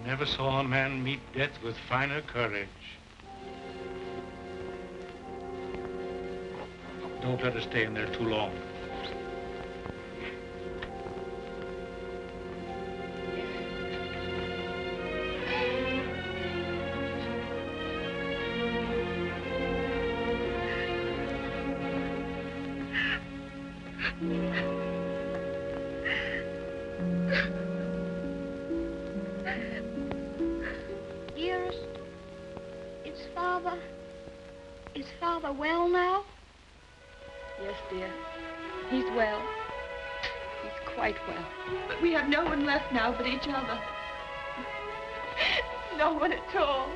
Never saw a man meet death with finer courage. Don't let her stay in there too long. Is Father well now? Yes, dear. He's well. He's quite well. But we have no one left now but each other. No one at all.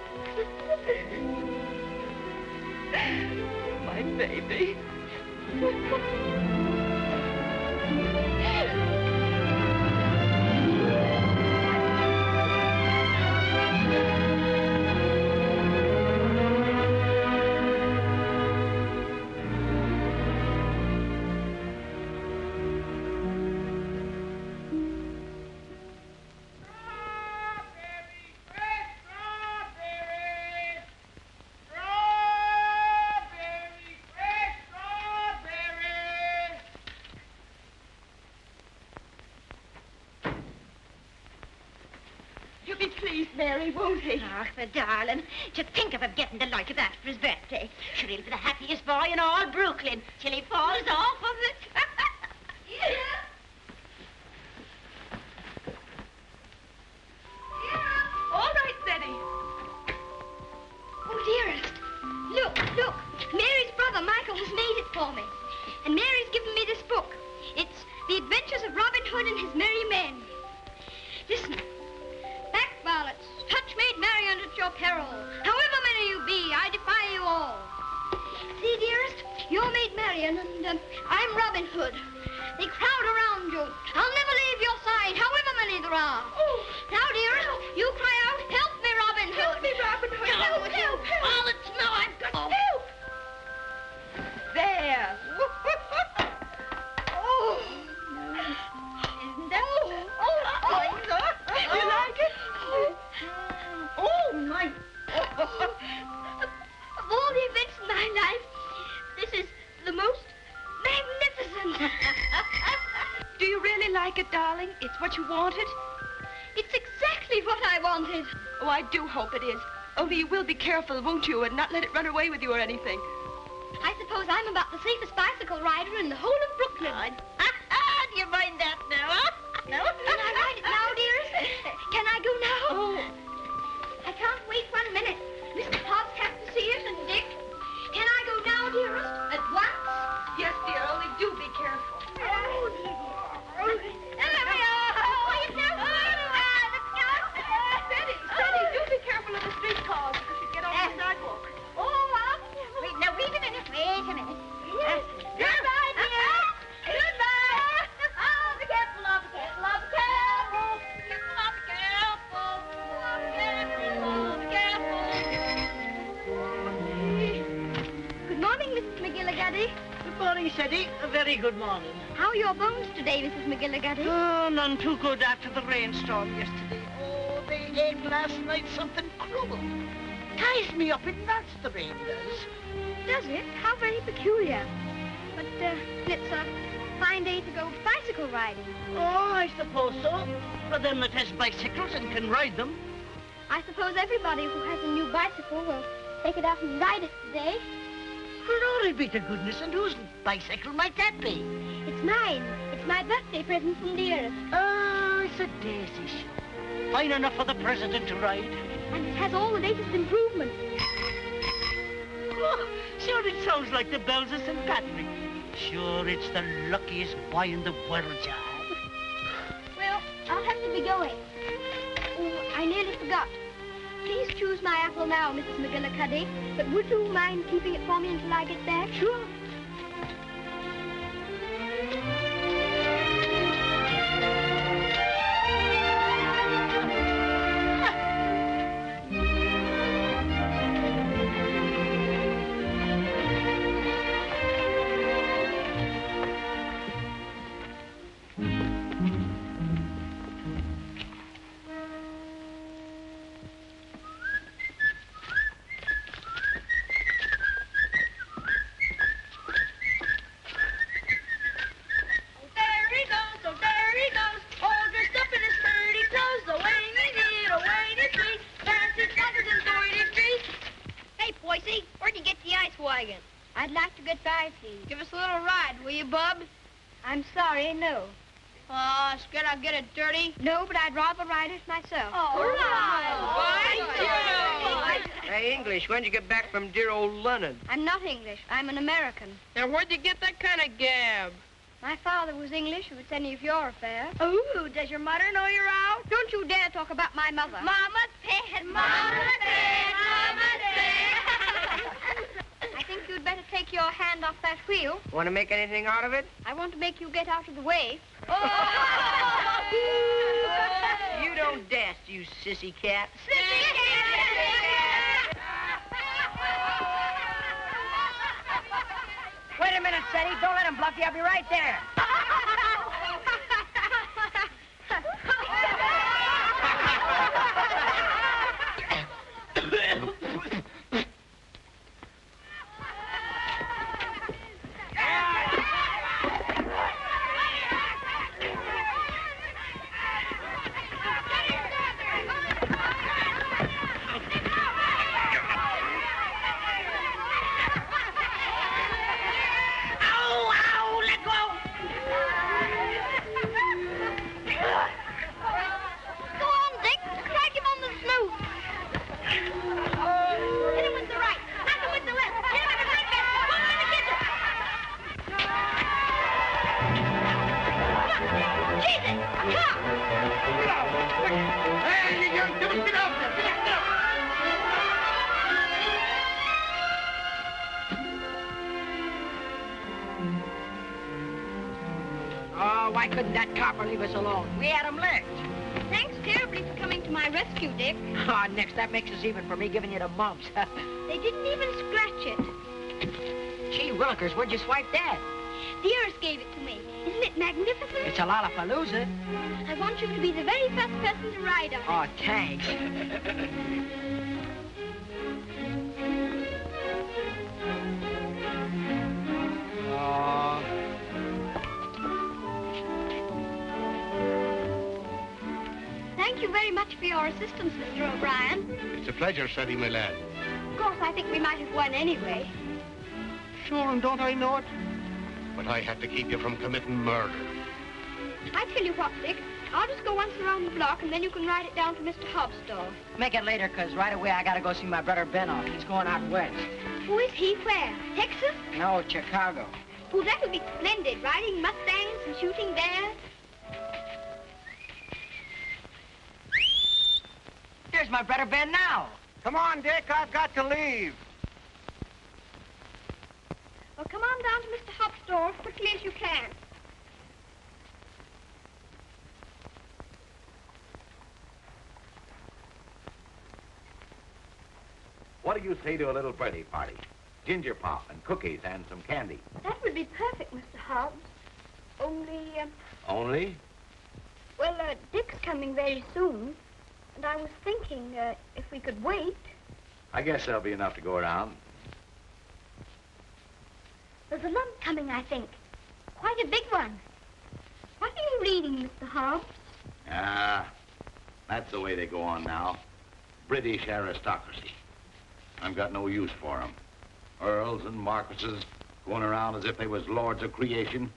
My baby. Mary, won't he? Ach, the darling. To think of him getting the like of that for his birthday. Sure, he'll be the happiest boy in all Brooklyn till he falls off of it. Yeah. All right, Betty. Oh, dearest. Look. Mary's brother, Michael, has made it for me. And Mary's given me this book. It's The Adventures of Robin Hood and His Merry Men. Listen. Back, varlets, touch maid Marian at your peril. However many you be, I defy you all. See, dearest, you're maid Marian, and I'm Robin Hood. They crowd around you. I'll never leave your side, however many there are. Oh. Now, dearest, you cry out, help me, Robin Hood. Help me, Robin Hood. Help. Varlets, no, I've got... Oh. Help. There. Oh. Isn't that... You like it? Oh, my... Of all the events in my life, this is the most magnificent. Do you really like it, darling? It's what you wanted? It's exactly what I wanted. Oh, I do hope it is. Only you will be careful, won't you, and not let it run away with you or anything. I suppose I'm about the safest bicycle rider in the whole of Brooklyn. Do you mind that now, huh? No? Can I ride it now, dearest? Can I go now? Oh. I can't wait 1 minute. Mr. Potts has to see it, and Dick. Can I go now, dearest? At once? Yes, dear, only do be careful. Oh, dear. There we are. Quiet now, Steady, do be careful of the street cars because you get off the sidewalk. Wait a minute. Yes. Goodbye, dear. Goodbye. Oh, be careful, love, be careful, love, be careful. Good morning, Mrs. McGillicuddy. Good morning, Seddy. A very good morning. How are your bones today, Mrs. McGillicuddy? Oh, none too good after the rainstorm yesterday. Oh, they ate last night something cruel. Ties me up in knots, the rain does. Does it? How very peculiar. But it's a fine day to go bicycle riding. Oh, I suppose so. For them that has bicycles and can ride them. I suppose everybody who has a new bicycle will take it out and ride it today. Glory be to goodness, and whose bicycle might that be? It's mine. It's my birthday present from dearest. Oh, it's a daisy show. Fine enough for the president to ride. And it has all the latest improvements. Oh, sure, it sounds like the bells of St. Patrick. Sure, it's the luckiest boy in the world, John. Well, I'll have to be going. Oh, I nearly forgot. Please choose my apple now, Mrs. McGillicuddy. But would you mind keeping it for me until I get back? Sure. righty. Give us a little ride, will you, Bub? I'm sorry, no. Scared I'll get it dirty? No, but I'd rather ride it myself. Oh, Hey, English, when'd you get back from dear old London? I'm not English. I'm an American. Now, where'd you get that kind of gab? My father was English, if it's any of your affair. Oh, does your mother know you're out? Don't you dare talk about my mother. Mama's dead, Mama's dead, Mama's dead. I think you'd better take your hand off that wheel. Want to make anything out of it? I want to make you get out of the way. You don't dast, you sissy cat. Sissy cat! Wait a minute, Sadie. Don't let him bluff you. I'll be right there. Why couldn't that copper leave us alone? We had him licked. Thanks terribly for coming to my rescue, Dick. Next, that makes us even for me giving you the mumps. They didn't even scratch it. Gee willikers, where'd you swipe that? The Earth gave it to me. Isn't it magnificent? It's a Lollapalooza. I want you to be the very first person to ride on it. Oh, thanks. Thank you very much for your assistance, Mr. O'Brien. It's a pleasure, Sadie, my lad. Of course, I think we might have won anyway. Sure, and don't I know it? But I had to keep you from committing murder. I tell you what, Dick. I'll just go once around the block, and then you can ride it down to Mr. Hobbs' store. Make it later, because right away I got to go see my brother Ben off. He's going out west. Who is he? Where? Texas? No, Chicago. Oh, that would be splendid, riding Mustangs and shooting bears. There's my brother Ben now. Come on, Dick. I've got to leave. Well, come on down to Mr. Hobbs' store as quickly as you can. What do you say to a little birthday party? Ginger pop and cookies and some candy. That would be perfect, Mr. Hobbs. Only, Only? well, Dick's coming very soon. And I was thinking, if we could wait. I guess there'll be enough to go around. There's a lump coming, I think. Quite a big one. What are you reading, Mr. Hobbs? That's the way they go on now. British aristocracy. I've got no use for them. Earls and marquises going around as if they was lords of creation,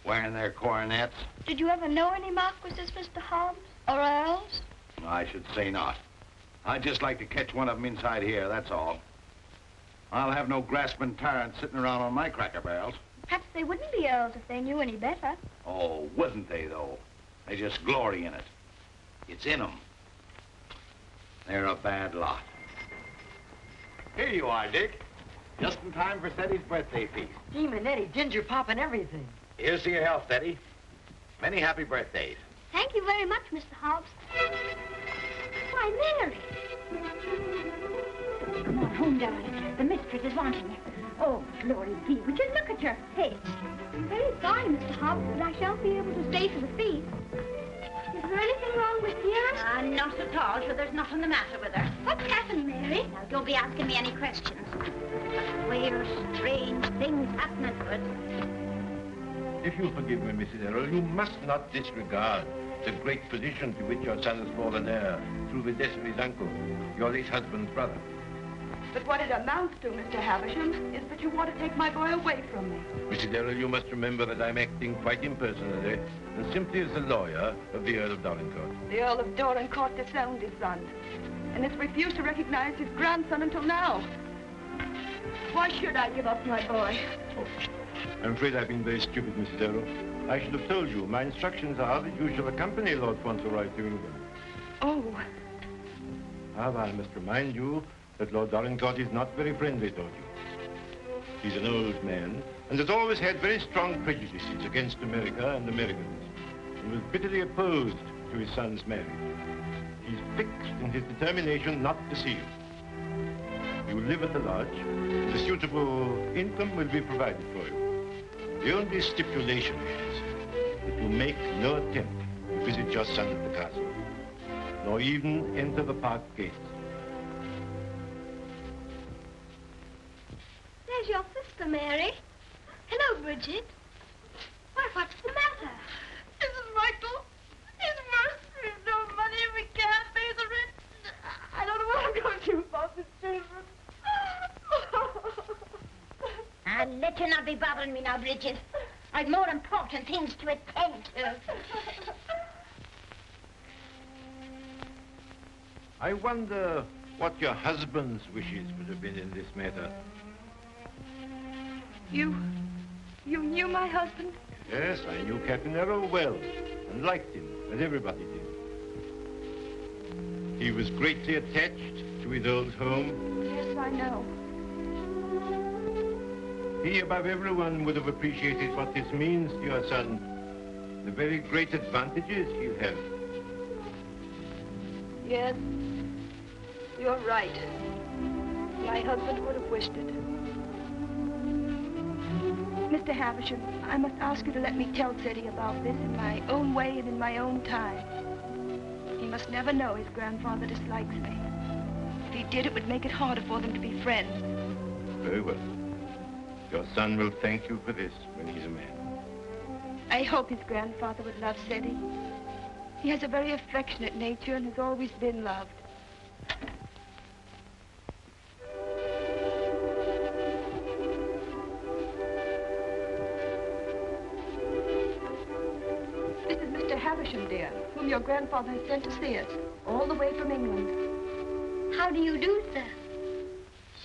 wearing their coronets. Did you ever know any marquises, Mr. Hobbs? Or earls? I should say not. I'd just like to catch one of them inside here, that's all. I'll have no grasping tyrants sitting around on my cracker barrels. Perhaps they wouldn't be earls if they knew any better. Oh, wouldn't they, though? They just glory in it. It's in them. They're a bad lot. Here you are, Dick. Just in time for Teddy's birthday feast. Gee, Manetti, ginger pop and everything. Here's to your health, Teddy. Many happy birthdays. Thank you very much, Mr. Hobbs. Why, Mary. Come on home, darling. The mistress is wanting you. Oh, glory be. Would you look at your face? I'm very sorry, Mr. Hobbs, but I shan't be able to stay for the feast. Is there anything wrong with dear? Not at all, sure there's nothing the matter with her. What's happened, Mary? Now, don't be asking me any questions. Queer, strange things happening to it. If you forgive me, Mrs. Errol, you must not disregard the great position to which your son has fallen heir through the death of his uncle, your late husband's brother. But what it amounts to, Mr. Havisham, is that you want to take my boy away from me. Mrs. Darrell, you must remember that I'm acting quite impersonally and simply as the lawyer of the Earl of Dorincourt. The Earl of Dorincourt disowned his son and has refused to recognize his grandson until now. Why should I give up my boy? Oh, I'm afraid I've been very stupid, Mrs. Darrell. I should have told you. My instructions are that you shall accompany Lord Fauntleroy to England. Oh. However, I must remind you that Lord Dorincourt is not very friendly toward you. He's an old man and has always had very strong prejudices against America and Americans, and was bitterly opposed to his son's marriage. He's fixed in his determination not to see you. You will live at the lodge, and a suitable income will be provided for you. The only stipulation is that you make no attempt to visit your son at the castle, nor even enter the park gates. There's your sister, Mary. Hello, Bridget. Why, what's the matter? Mrs. Michael, it's worse. There's no money. We can't pay the rent. I don't know what I'm going to do about the children. I'll let you not be bothering me now, Bridget. I've more important things to attend to. I wonder what your husband's wishes would have been in this matter. You knew my husband? Yes, I knew Captain Errol well and liked him, as everybody did. He was greatly attached to his old home. Yes, I know. He, above everyone, would have appreciated what this means to your son. The very great advantages you have. Yes, you're right. My husband would have wished it. Mr. Havisham, I must ask you to let me tell Teddy about this in my own way and in my own time. He must never know his grandfather dislikes me. If he did, it would make it harder for them to be friends. Very well. Your son will thank you for this when he's a man. I hope his grandfather would love Teddy. He has a very affectionate nature and has always been loved. This is Mr. Havisham, dear, whom your grandfather has sent to see us, all the way from England. How do you do, sir?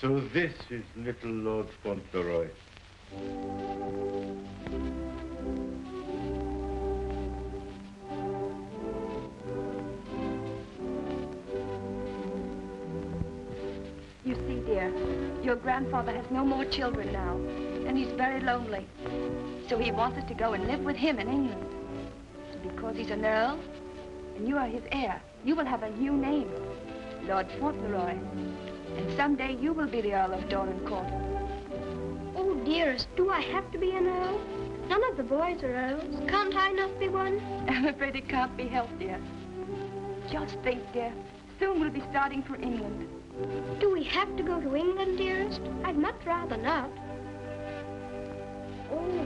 So this is little Lord Fauntleroy. You see, dear, your grandfather has no more children now, and he's very lonely. So he wants us to go and live with him in England. And because he's an earl, and you are his heir, you will have a new name, Lord Fauntleroy. And someday you will be the Earl of Dorincourt. Oh, dearest, do I have to be an earl? None of the boys are earls. Can't I not be one? I'm afraid it can't be helped, dear. Just think, dear. Soon we'll be starting for England. Do we have to go to England, dearest? I'd much rather not. Oh,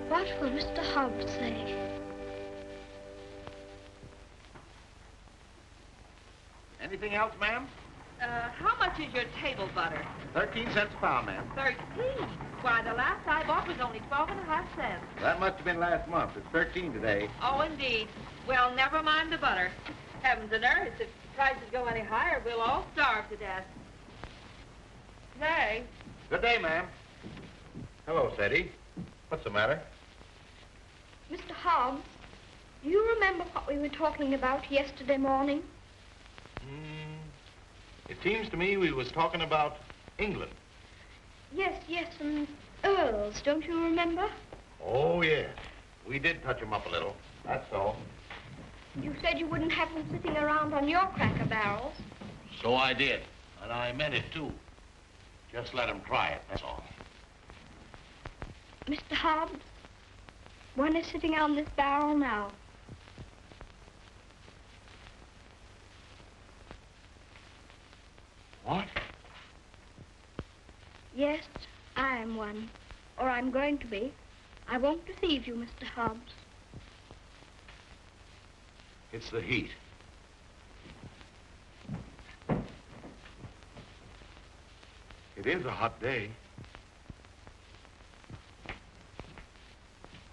what will Mr. Hobbs say? Anything else, ma'am? How much is your table butter? 13 cents a pound, ma'am. 13. Why, the last I bought was only 12.5 cents. That must have been last month. It's 13 today. Oh, indeed. Well, never mind the butter. Heavens and earth, if prices go any higher, we'll all starve to death. Nay. Good day, ma'am. Hello, Sadie. What's the matter? Mr. Hobbs, do you remember what we were talking about yesterday morning? It seems to me we was talking about England. Yes, and earls, don't you remember? Oh, yes. We did touch them up a little. That's all. You said you wouldn't have them sitting around on your cracker barrels. So I did. And I meant it, too. Just let them try it, that's all. Mr. Hobbs, one is sitting on this barrel now. What? Yes, I am one. Or I'm going to be. I won't deceive you, Mr. Hobbs. It's the heat. It is a hot day.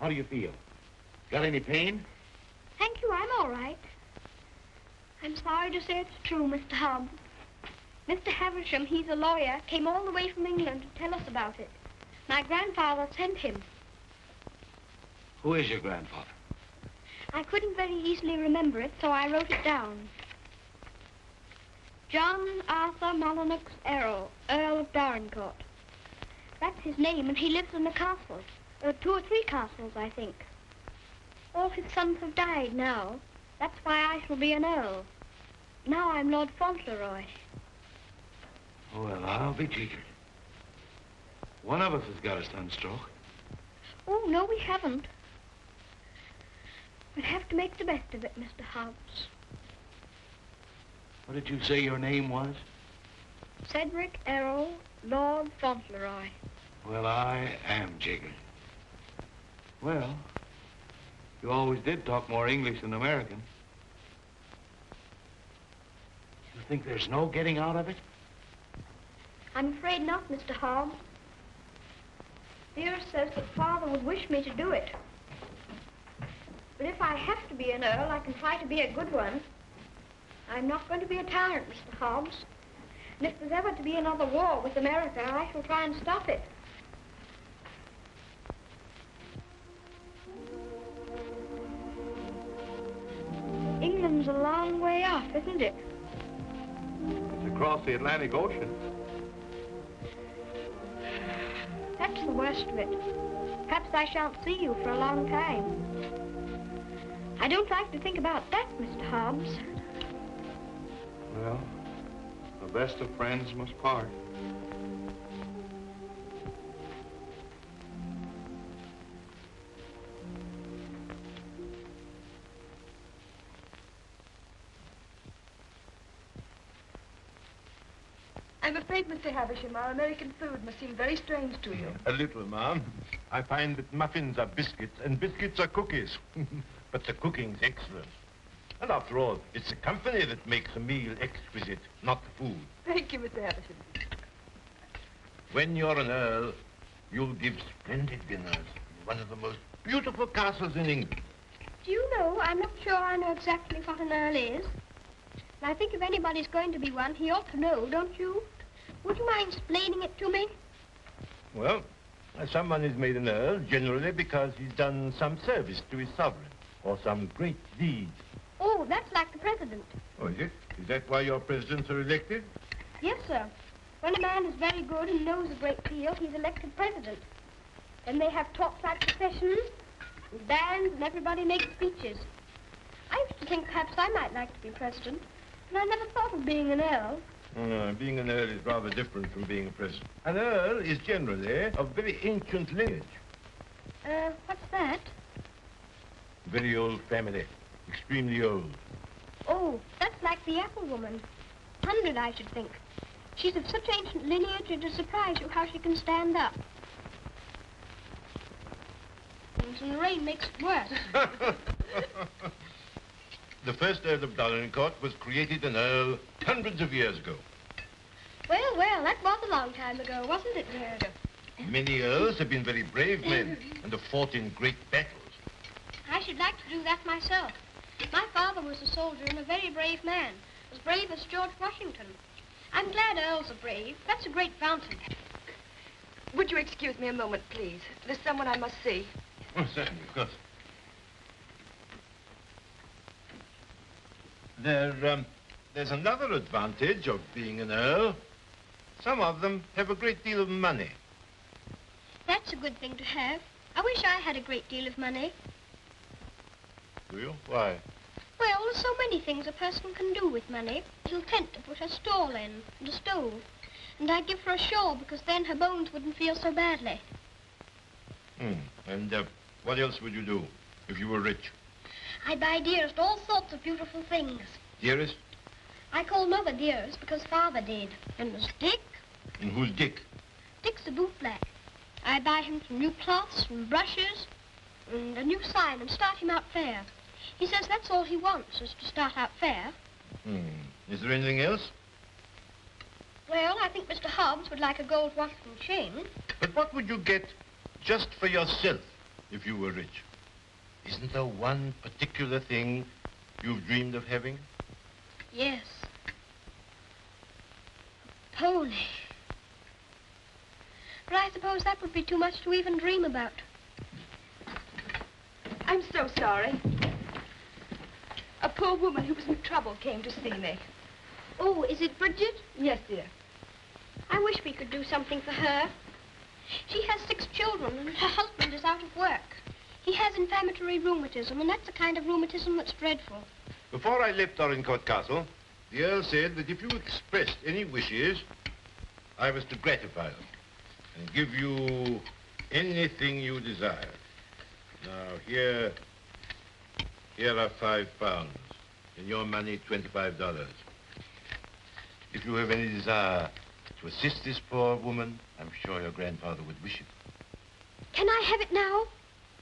How do you feel? Got any pain? Thank you, I'm all right. I'm sorry to say it's true, Mr. Hobbs. Mr. Havisham, he's a lawyer, came all the way from England to tell us about it. My grandfather sent him. Who is your grandfather? I couldn't very easily remember it, so I wrote it down. John Arthur Molyneux Errol, Earl of Dorincourt. That's his name, and he lives in a castle. 2 or 3 castles, I think. All his sons have died now. That's why I shall be an earl. Now I'm Lord Fauntleroy. Well, I'll be jiggered. One of us has got a sunstroke. Oh, no, we haven't. We'll have to make the best of it, Mr. Hobbs. What did you say your name was? Cedric Errol, Lord Fauntleroy. Well, I am jiggered. Well, you always did talk more English than American. You think there's no getting out of it? I'm afraid not, Mr. Hobbs. Dear says that Father would wish me to do it. But if I have to be an earl, I can try to be a good one. I'm not going to be a tyrant, Mr. Hobbs. And if there's ever to be another war with America, I shall try and stop it. England's a long way off, isn't it? It's across the Atlantic Ocean. That's the worst of it. Perhaps I shan't see you for a long time. I don't like to think about that, Mr. Hobbs. Well, the best of friends must part. I'm afraid, Mr. Havisham, our American food must seem very strange to you. A little, ma'am. I find that muffins are biscuits and biscuits are cookies. But the cooking's excellent. And after all, it's the company that makes a meal exquisite, not the food. Thank you, Mr. Havisham. When you're an earl, you'll give splendid dinners in one of the most beautiful castles in England. Do you know, I'm not sure I know exactly what an earl is. And I think if anybody's going to be one, he ought to know, don't you? Would you mind explaining it to me? Well, someone is made an earl generally because he's done some service to his sovereign or some great deed. Oh, that's like the president. Oh, is it? Is that why your presidents are elected? Yes, sir. When a man is very good and knows a great deal, he's elected president. Then they have torchlight processions, and bands, and everybody makes speeches. I used to think perhaps I might like to be president, but I never thought of being an earl. Oh, no, being an earl is rather different from being a president. An earl is generally of very ancient lineage. What's that? Very old family. Extremely old. Oh, that's like the apple woman. 100, I should think. She's of such ancient lineage, it'll surprise you how she can stand up. And the rain makes it worse. The first Earl of Dorincourt was created an earl hundreds of years ago. Well, that was a long time ago, wasn't it, dear? Many earls have been very brave men and have fought in great battles. I should like to do that myself. My father was a soldier and a very brave man, as brave as George Washington. I'm glad earls are brave. That's a great fountain. Would you excuse me a moment, please? There's someone I must see. Oh, certainly, of course. There's another advantage of being an earl. Some of them have a great deal of money. That's a good thing to have. I wish I had a great deal of money. Do you? Why? Well, there's so many things a person can do with money. A little tent to put her stall in, and a stove. And I'd give her a shawl, because then her bones wouldn't feel so badly. And what else would you do if you were rich? I'd buy Dearest all sorts of beautiful things. Dearest? I call Mother Dearest because Father did. And there's Dick. And who's Dick? Dick's a bootblack. I buy him some new cloths and brushes and a new sign and start him out fair. He says that's all he wants, is to start out fair. Is there anything else? Well, I think Mr. Hobbs would like a gold watch and chain. But what would you get just for yourself if you were rich? Isn't there one particular thing you've dreamed of having? Yes. A pony. But I suppose that would be too much to even dream about. I'm so sorry. A poor woman who was in trouble came to see me. Oh, is it Bridget? Yes, dear. I wish we could do something for her. She has 6 children, and her husband is out of work. He has inflammatory rheumatism, and that's the kind of rheumatism that's dreadful. Before I left Dorincourt Castle, the Earl said that if you expressed any wishes, I was to gratify them and give you anything you desire. Now, here are £5. In your money, $25. If you have any desire to assist this poor woman, I'm sure your grandfather would wish it. Can I have it now?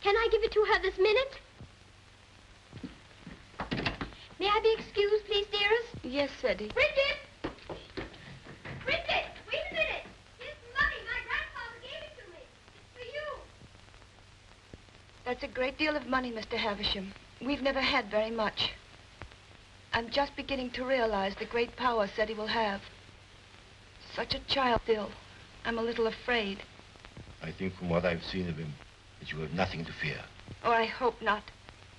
Can I give it to her this minute? May I be excused, please, dearest? Yes, Eddie. Bridget! Bridget! Wait a minute! Here's some money. My grandfather gave it to me. It's for you. That's a great deal of money, Mr. Havisham. We've never had very much. I'm just beginning to realize the great power Eddie will have. Such a child still. I'm a little afraid. I think from what I've seen of him, that you have nothing to fear. Oh, I hope not.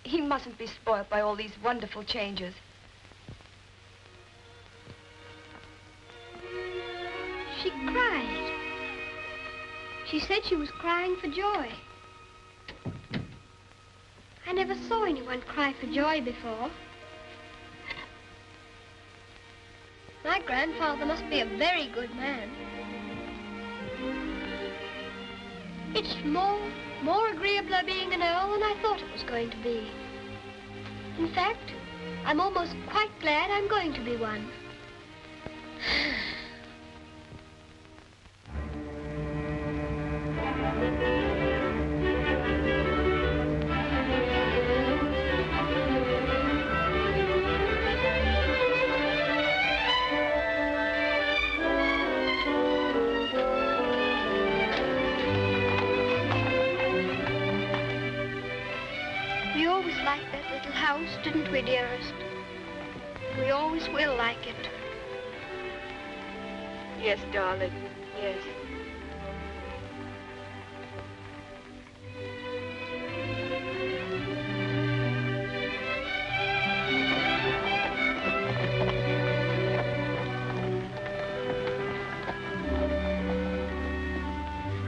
He mustn't be spoiled by all these wonderful changes. She cried. She said she was crying for joy. I never saw anyone cry for joy before. My grandfather must be a very good man. It's more agreeable being an earl than I thought it was going to be. In fact, I'm almost quite glad I'm going to be one. We always liked that little house, didn't we, dearest? We always will like it. Yes, darling. Yes.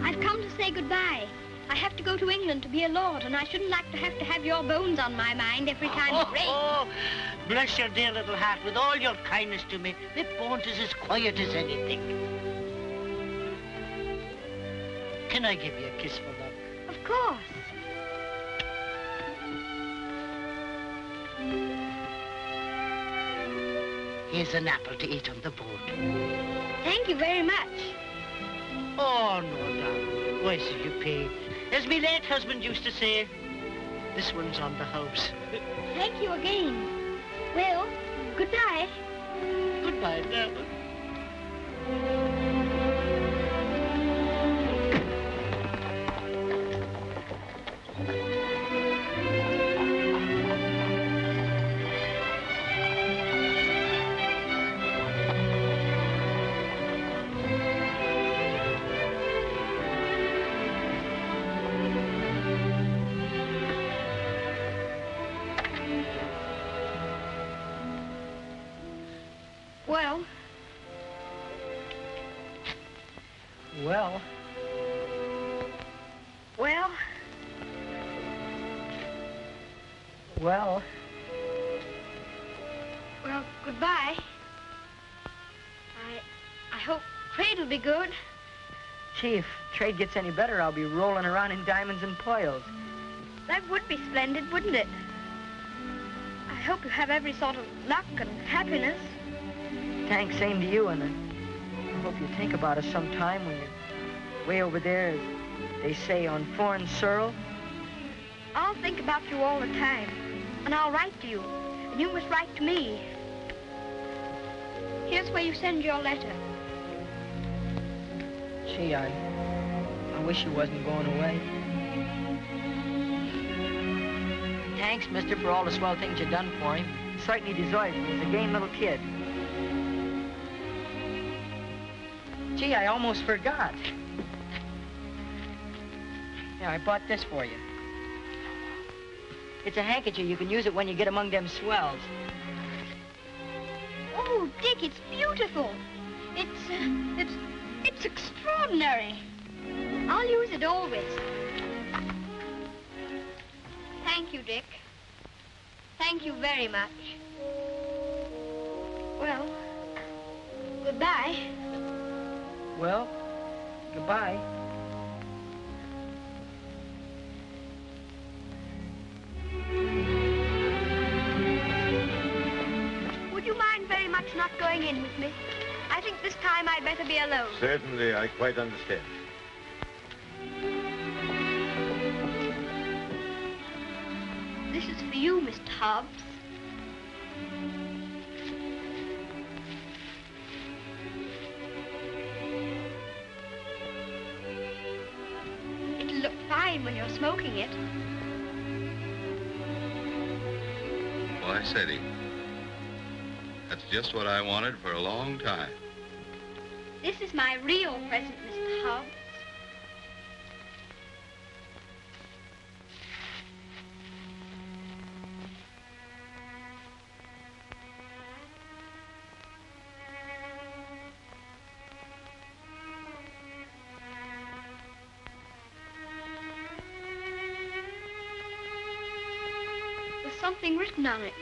I've come to say goodbye. I have to go to England to be a lord, and I shouldn't like to have your bones on my mind every time it rains. Oh, bless your dear little heart, with all your kindness to me. The Bont is as quiet as anything. Can I give you a kiss for luck? Of course. Here's an apple to eat on the boat. Thank you very much. Oh, no, darling. Why should you pay? As me late husband used to say, this one's on the house. Thank you again. Well, goodbye. Goodbye, darling. Well, Well, well, well, well, goodbye. I hope trade will be good. Gee, if trade gets any better, I'll be rolling around in diamonds and pearls. That would be splendid, wouldn't it? I hope you have every sort of luck and happiness. Thanks, same to you, and I hope you think about us sometime when you're way over there, as they say, on foreign soil. I'll think about you all the time, and I'll write to you, and you must write to me. Here's where you send your letter. Gee, I wish he wasn't going away. Thanks, mister, for all the swell things you've done for him. He certainly deserves it. He's a game little kid. Gee, I almost forgot. Yeah, I bought this for you. It's a handkerchief. You can use it when you get among them swells. Oh, Dick, it's beautiful. It's extraordinary. I'll use it always. Thank you, Dick. Thank you very much. Well, goodbye. Well, goodbye. Would you mind very much not going in with me? I think this time I'd better be alone. Certainly, I quite understand. This is for you, Mr. Hobbs. It'll look fine when you're smoking it. Why, Sadie, that's just what I wanted for a long time. This is my real present, Mr. Hobbs. There's something written on it,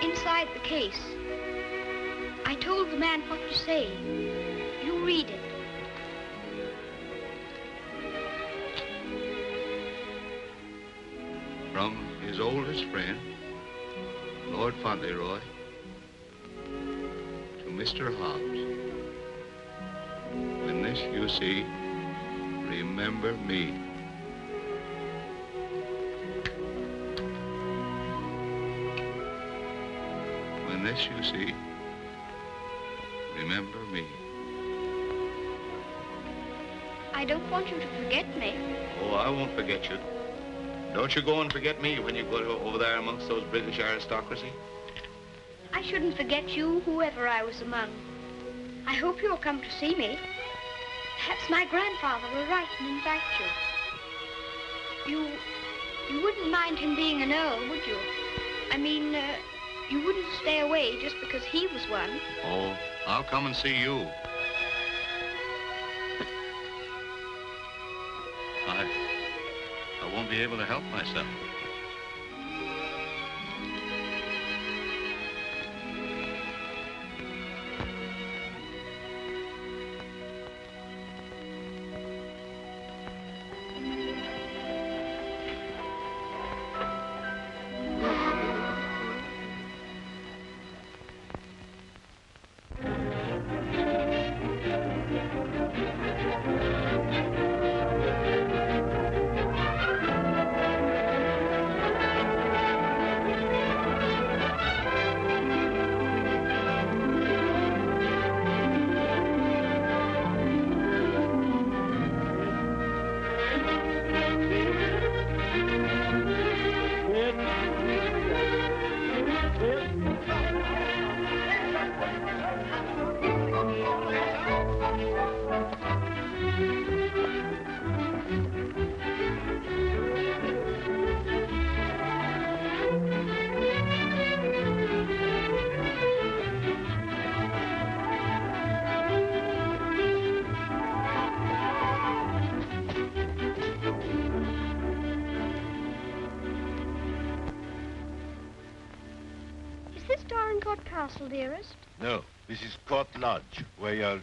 inside the case. I told the man what to say. You read it. From his oldest friend, Lord Fauntleroy, to Mr. Hobbs. When this you see, remember me. When this you see, remember me. I don't want you to forget me. Oh, I won't forget you. Don't you go and forget me when you go over there amongst those British aristocracy. I shouldn't forget you, whoever I was among. I hope you'll come to see me. Perhaps my grandfather will write and invite you. You wouldn't mind him being an earl, would you? I mean, you wouldn't stay away just because he was one. Oh, I'll come and see you. I won't be able to help myself. Castle, dearest? No, this is Court Lodge, where you're...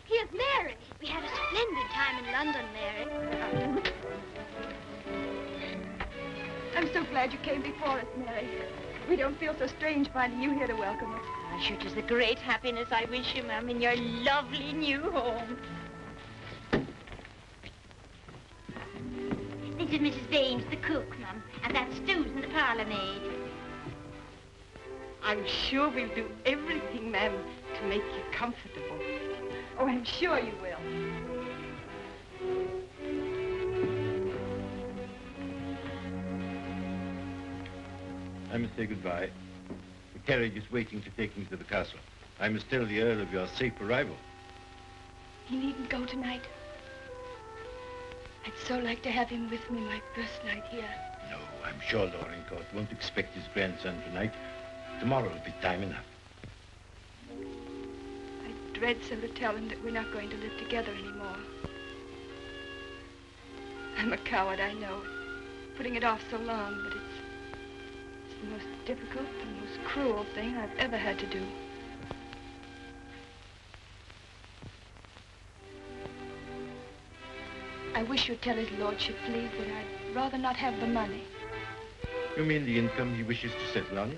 Here's Mary. We had a splendid time in London, Mary. I'm so glad you came before us, Mary. We don't feel so strange finding you here to welcome us. Ah, sure, 'tis a great happiness I wish you, Mum, in your lovely new home. This is Mrs. Baines, the cook, Mum, and that's Susan, the parlour maid. I'm sure we'll do everything, ma'am, to make you comfortable. Oh, I'm sure you will. I must say goodbye. The carriage is waiting to take me to the castle. I must tell the Earl of your safe arrival. He needn't go tonight. I'd so like to have him with me my first night here. No, I'm sure Dorincourt won't expect his grandson tonight. Tomorrow will be time enough. I dread so to tell him that we're not going to live together anymore. I'm a coward, I know, putting it off so long, but it's the most difficult, the most cruel thing I've ever had to do. I wish you'd tell his lordship, please, that I'd rather not have the money. You mean the income he wishes to settle on?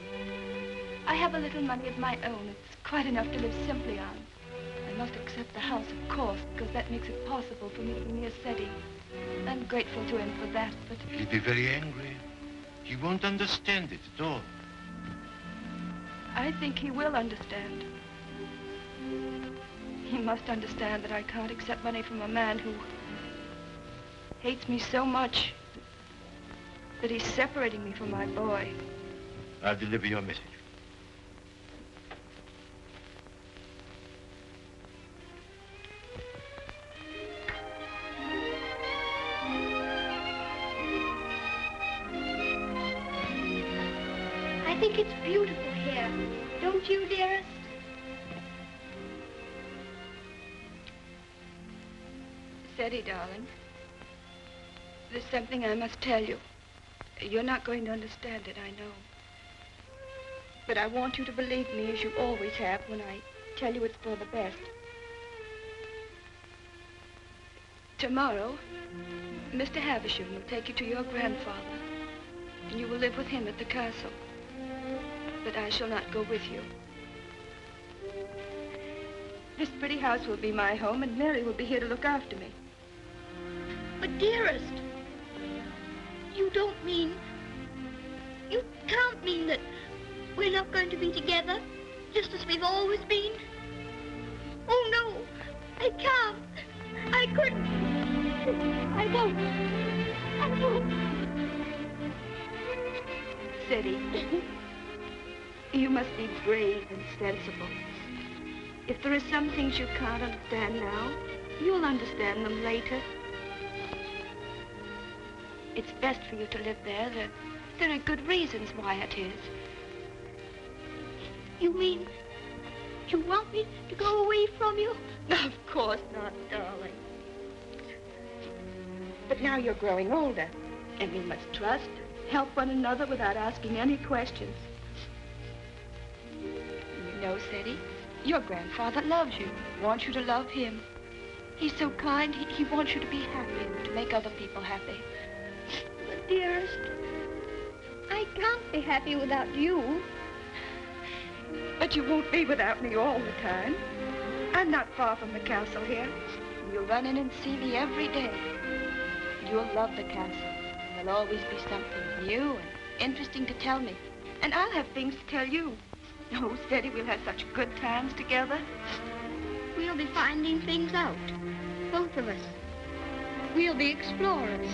I have a little money of my own. It's quite enough to live simply on. I must accept the house, of course, because that makes it possible for me to be near Seti. I'm grateful to him for that, but... He'll be very angry. He won't understand it at all. I think he will understand. He must understand that I can't accept money from a man who hates me so much that he's separating me from my boy. I'll deliver your message. I think it's beautiful here. Don't you, dearest? Seti, darling, there's something I must tell you. You're not going to understand it, I know. But I want you to believe me, as you always have, when I tell you it's for the best. Tomorrow, Mr. Havisham will take you to your grandfather, and you will live with him at the castle. But I shall not go with you. This pretty house will be my home, and Mary will be here to look after me. But, dearest, you don't mean... You can't mean that we're not going to be together, just as we've always been. Oh, no, I can't. I couldn't. I won't. I won't. Seti, you must be brave and sensible. If there are some things you can't understand now, you'll understand them later. It's best for you to live there. There are good reasons why it is. You mean you want me to go away from you? Of course not, darling. But now you're growing older, and we must trust, help one another without asking any questions. You know, Seti, your grandfather loves you, wants you to love him. He's so kind, he wants you to be happy and to make other people happy. But, dearest, I can't be happy without you. But you won't be without me all the time. I'm not far from the castle here. You'll run in and see me every day. You'll love the castle. There'll always be something new and interesting to tell me. And I'll have things to tell you. Oh, Seti, we'll have such good times together. We'll be finding things out, both of us. We'll be explorers.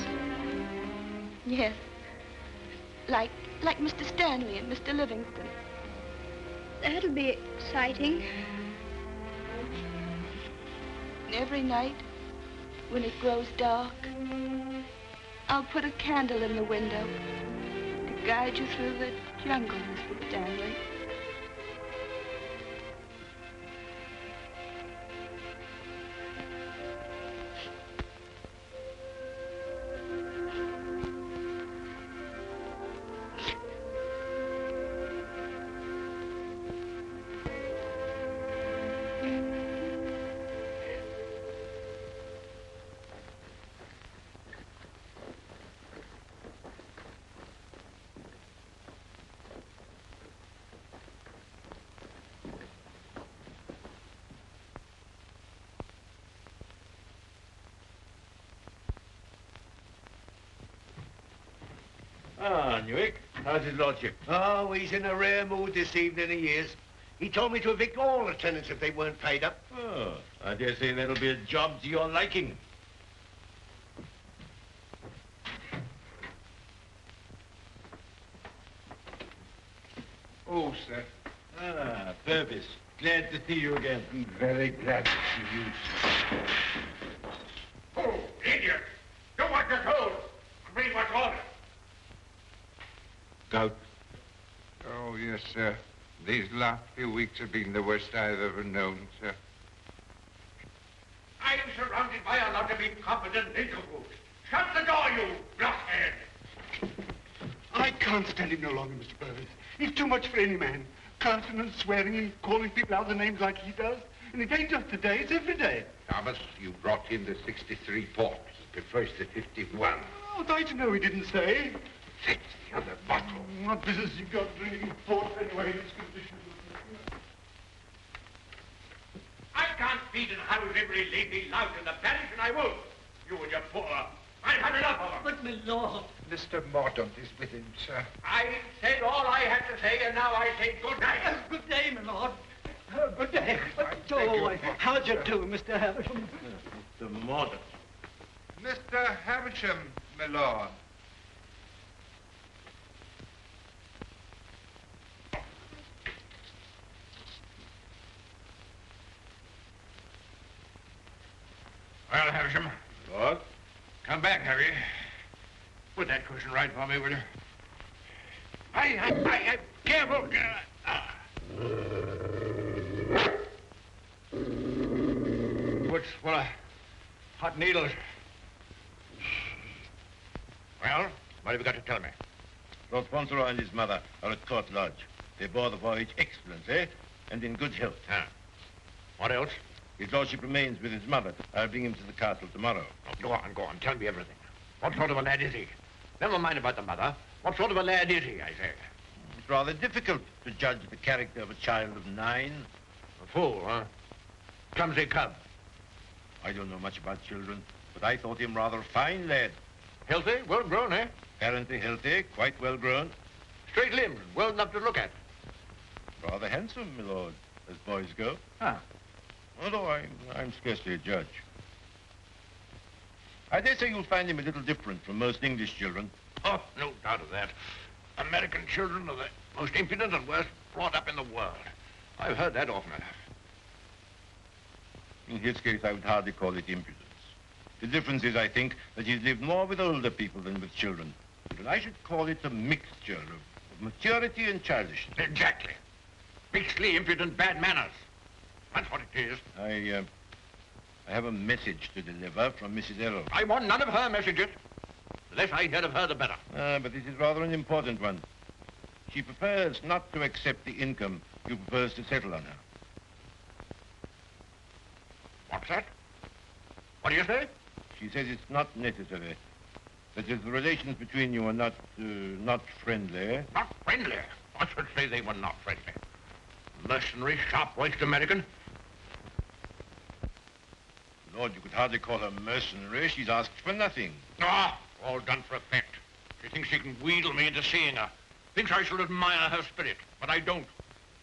Yes. Like Mr. Stanley and Mr. Livingston. That'll be exciting. And every night, when it grows dark, I'll put a candle in the window to guide you through the jungle, Mr. Stanley. Ah, Newick, How's his lordship? Oh, he's in a rare mood this evening, he is. He told me to evict all the tenants if they weren't paid up. Oh, I dare say that'll be a job to your liking. Oh, sir. Ah, Purvis. Glad to see you again. Very glad to see you, sir. Oh, idiot! Do what you're told. Read what's ordered. Gout. Oh, yes, sir. These last few weeks have been the worst I've ever known, sir. I'm surrounded by a lot of incompetent nincompoofs. Shut the door, you blockhead! I can't stand him no longer, Mr. Purvis. He's too much for any man. Cursing and swearing and calling people out the names like he does. And it ain't just today, it's every day. Thomas, you brought in the 63 ports. Prefers the 51. Oh, I'd like to know he didn't say. Fix the other bottle. What business you got drinking port anyway in this condition? I can't feed and house every lazy lout in the parish, and I won't. You and your poor. I've had enough of them. But, my lord. Mr. Mordaunt is with him, sir. I said all I had to say, and now I say good night. Good day, my lord. Good day. beg your How'd you do, Mr. Havisham? Mr. Mordaunt. Mr. Havisham, my lord. Well, Havisham, Lord? come back, have you? Put that cushion right for me, will you? I careful. What's full of hot needles? Well, what have you got to tell me? Lord Fauntleroy and his mother are at Court Lodge. They bore the voyage excellently and in good health. Huh. What else? His lordship remains with his mother. I'll bring him to the castle tomorrow. Oh, go on. Tell me everything. What sort of a lad is he? Never mind about the mother. What sort of a lad is he, I say? It's rather difficult to judge the character of a child of 9. A fool, huh? Clumsy cub. I don't know much about children, but I thought him rather a fine lad. Healthy, well grown, eh? Apparently healthy, quite well grown. Straight limbs, well enough to look at. Rather handsome, my lord, as boys go. Huh. Although I'm scarcely a judge. I dare say you'll find him a little different from most English children. Oh, no doubt of that. American children are the most impudent and worst brought up in the world. I've heard that often enough. In his case, I would hardly call it impudence. The difference is, I think, that he's lived more with older people than with children. And I should call it a mixture of maturity and childishness. Exactly. Beastly, impudent, bad manners. That's what it is. I have a message to deliver from Mrs. Errol. I want none of her messages. The less I hear of her, the better. But this is rather an important one. She prefers not to accept the income you propose to settle on her. What's that? What do you say? She says it's not necessary. That is, the relations between you are not friendly. Not friendly? I should say they were not friendly. Mercenary, sharp-voiced American. Lord, you could hardly call her mercenary. She's asked for nothing. Ah, all done for effect. She thinks she can wheedle me into seeing her. Thinks I shall admire her spirit, but I don't.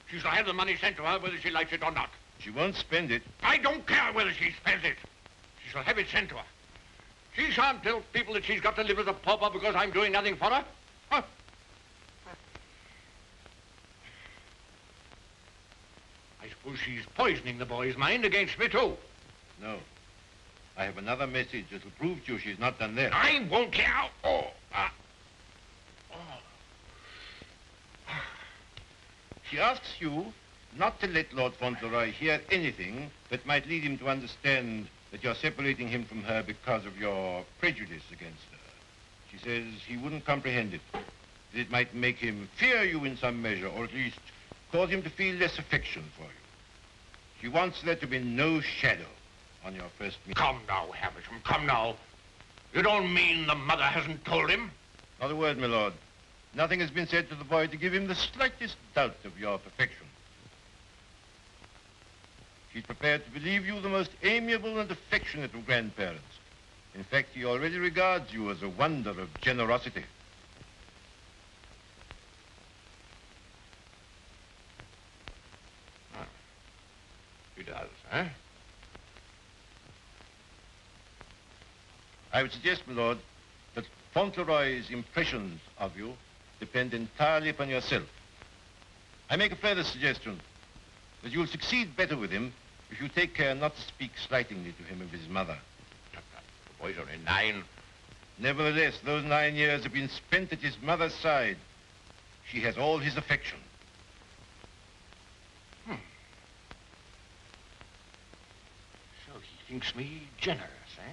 She shall have the money sent to her whether she likes it or not. She won't spend it. I don't care whether she spends it. She shall have it sent to her. She shan't tell people that she's got to live as a pauper because I'm doing nothing for her. Huh? I suppose she's poisoning the boy's mind against me, too. No. I have another message that'll prove to you she's not done that. I won't care. She asks you not to let Lord Fauntleroy hear anything that might lead him to understand that you're separating him from her because of your prejudice against her. She says he wouldn't comprehend it. That it might make him fear you in some measure, or at least cause him to feel less affection for you. She wants there to be no shadow on your first meeting. Come now, Havisham, come now. You don't mean the mother hasn't told him? Not a word, my lord. Nothing has been said to the boy to give him the slightest doubt of your perfection. She's prepared to believe you the most amiable and affectionate of grandparents. In fact, he already regards you as a wonder of generosity. Huh? I would suggest, my lord, that Fauntleroy's impressions of you depend entirely upon yourself. I make a further suggestion, that you'll succeed better with him if you take care not to speak slightingly to him of his mother. The boy's only 9. Nevertheless, those 9 years have been spent at his mother's side. She has all his affection. So he thinks me generous, eh?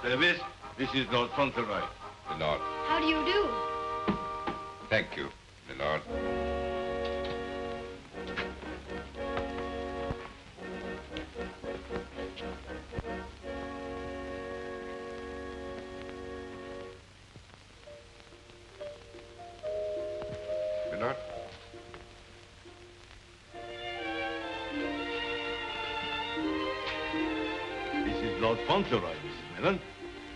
Service, this is Lord Fauntleroy. My lord. How do you do? Thank you, my lord. My lord. This is Lord Fauntleroy, Mrs. Mellon.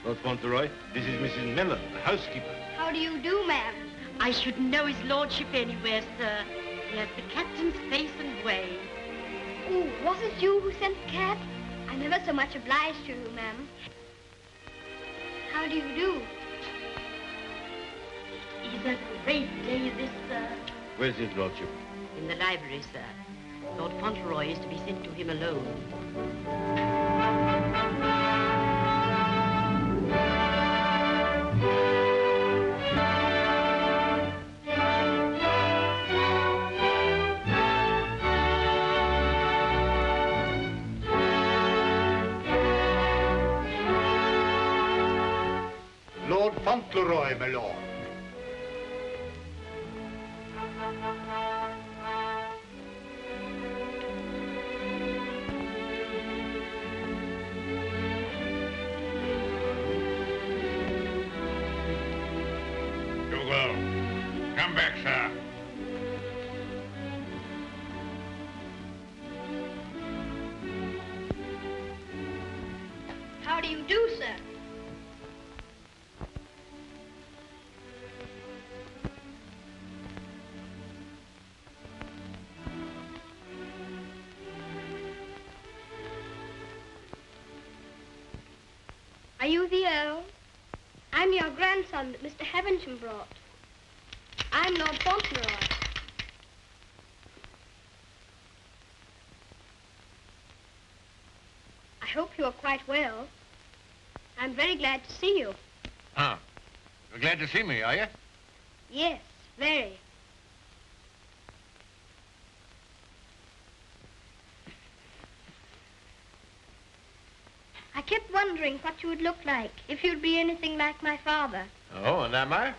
Lord Fauntleroy, this is Mrs. Mellon, the housekeeper. How do you do, ma'am? I shouldn't know his lordship anywhere, sir. He has the captain's face and way. Oh, was it you who sent the cat? I'm ever so much obliged to you, ma'am. How do you do? He's a great day, this, sir. Where's his lordship? In the library, sir. Lord Fauntleroy is to be sent to him alone. Lord Fauntleroy, my lord. Dougal, come back, sir. How do you do, sir? Are you the Earl? I'm your grandson that Mr. Havisham brought. I'm Lord Fauntleroy. I hope you are quite well. I'm very glad to see you. Ah, you're glad to see me, are you? Yes, very. I kept wondering what you would look like if you'd be anything like my father. Oh, and am I?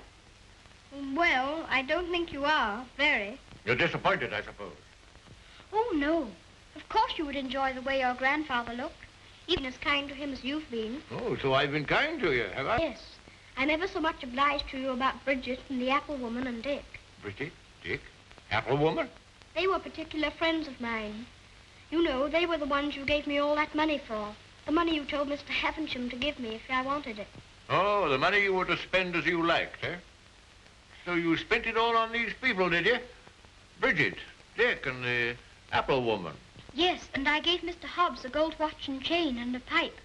Well, I don't think you are, very. You're disappointed, I suppose. Oh, no. Of course you would enjoy the way your grandfather looked, even as kind to him as you've been. Oh, so I've been kind to you, have I? Yes. I'm ever so much obliged to you about Bridget and the apple woman and Dick. Bridget, Dick, apple woman? They were particular friends of mine. You know, they were the ones you gave me all that money for. The money you told Mr. Havisham to give me if I wanted it. Oh, the money you were to spend as you liked, eh? So you spent it all on these people, did you? Bridget, Dick, and the apple woman. Yes, and I gave Mr. Hobbs a gold watch and chain and a pipe.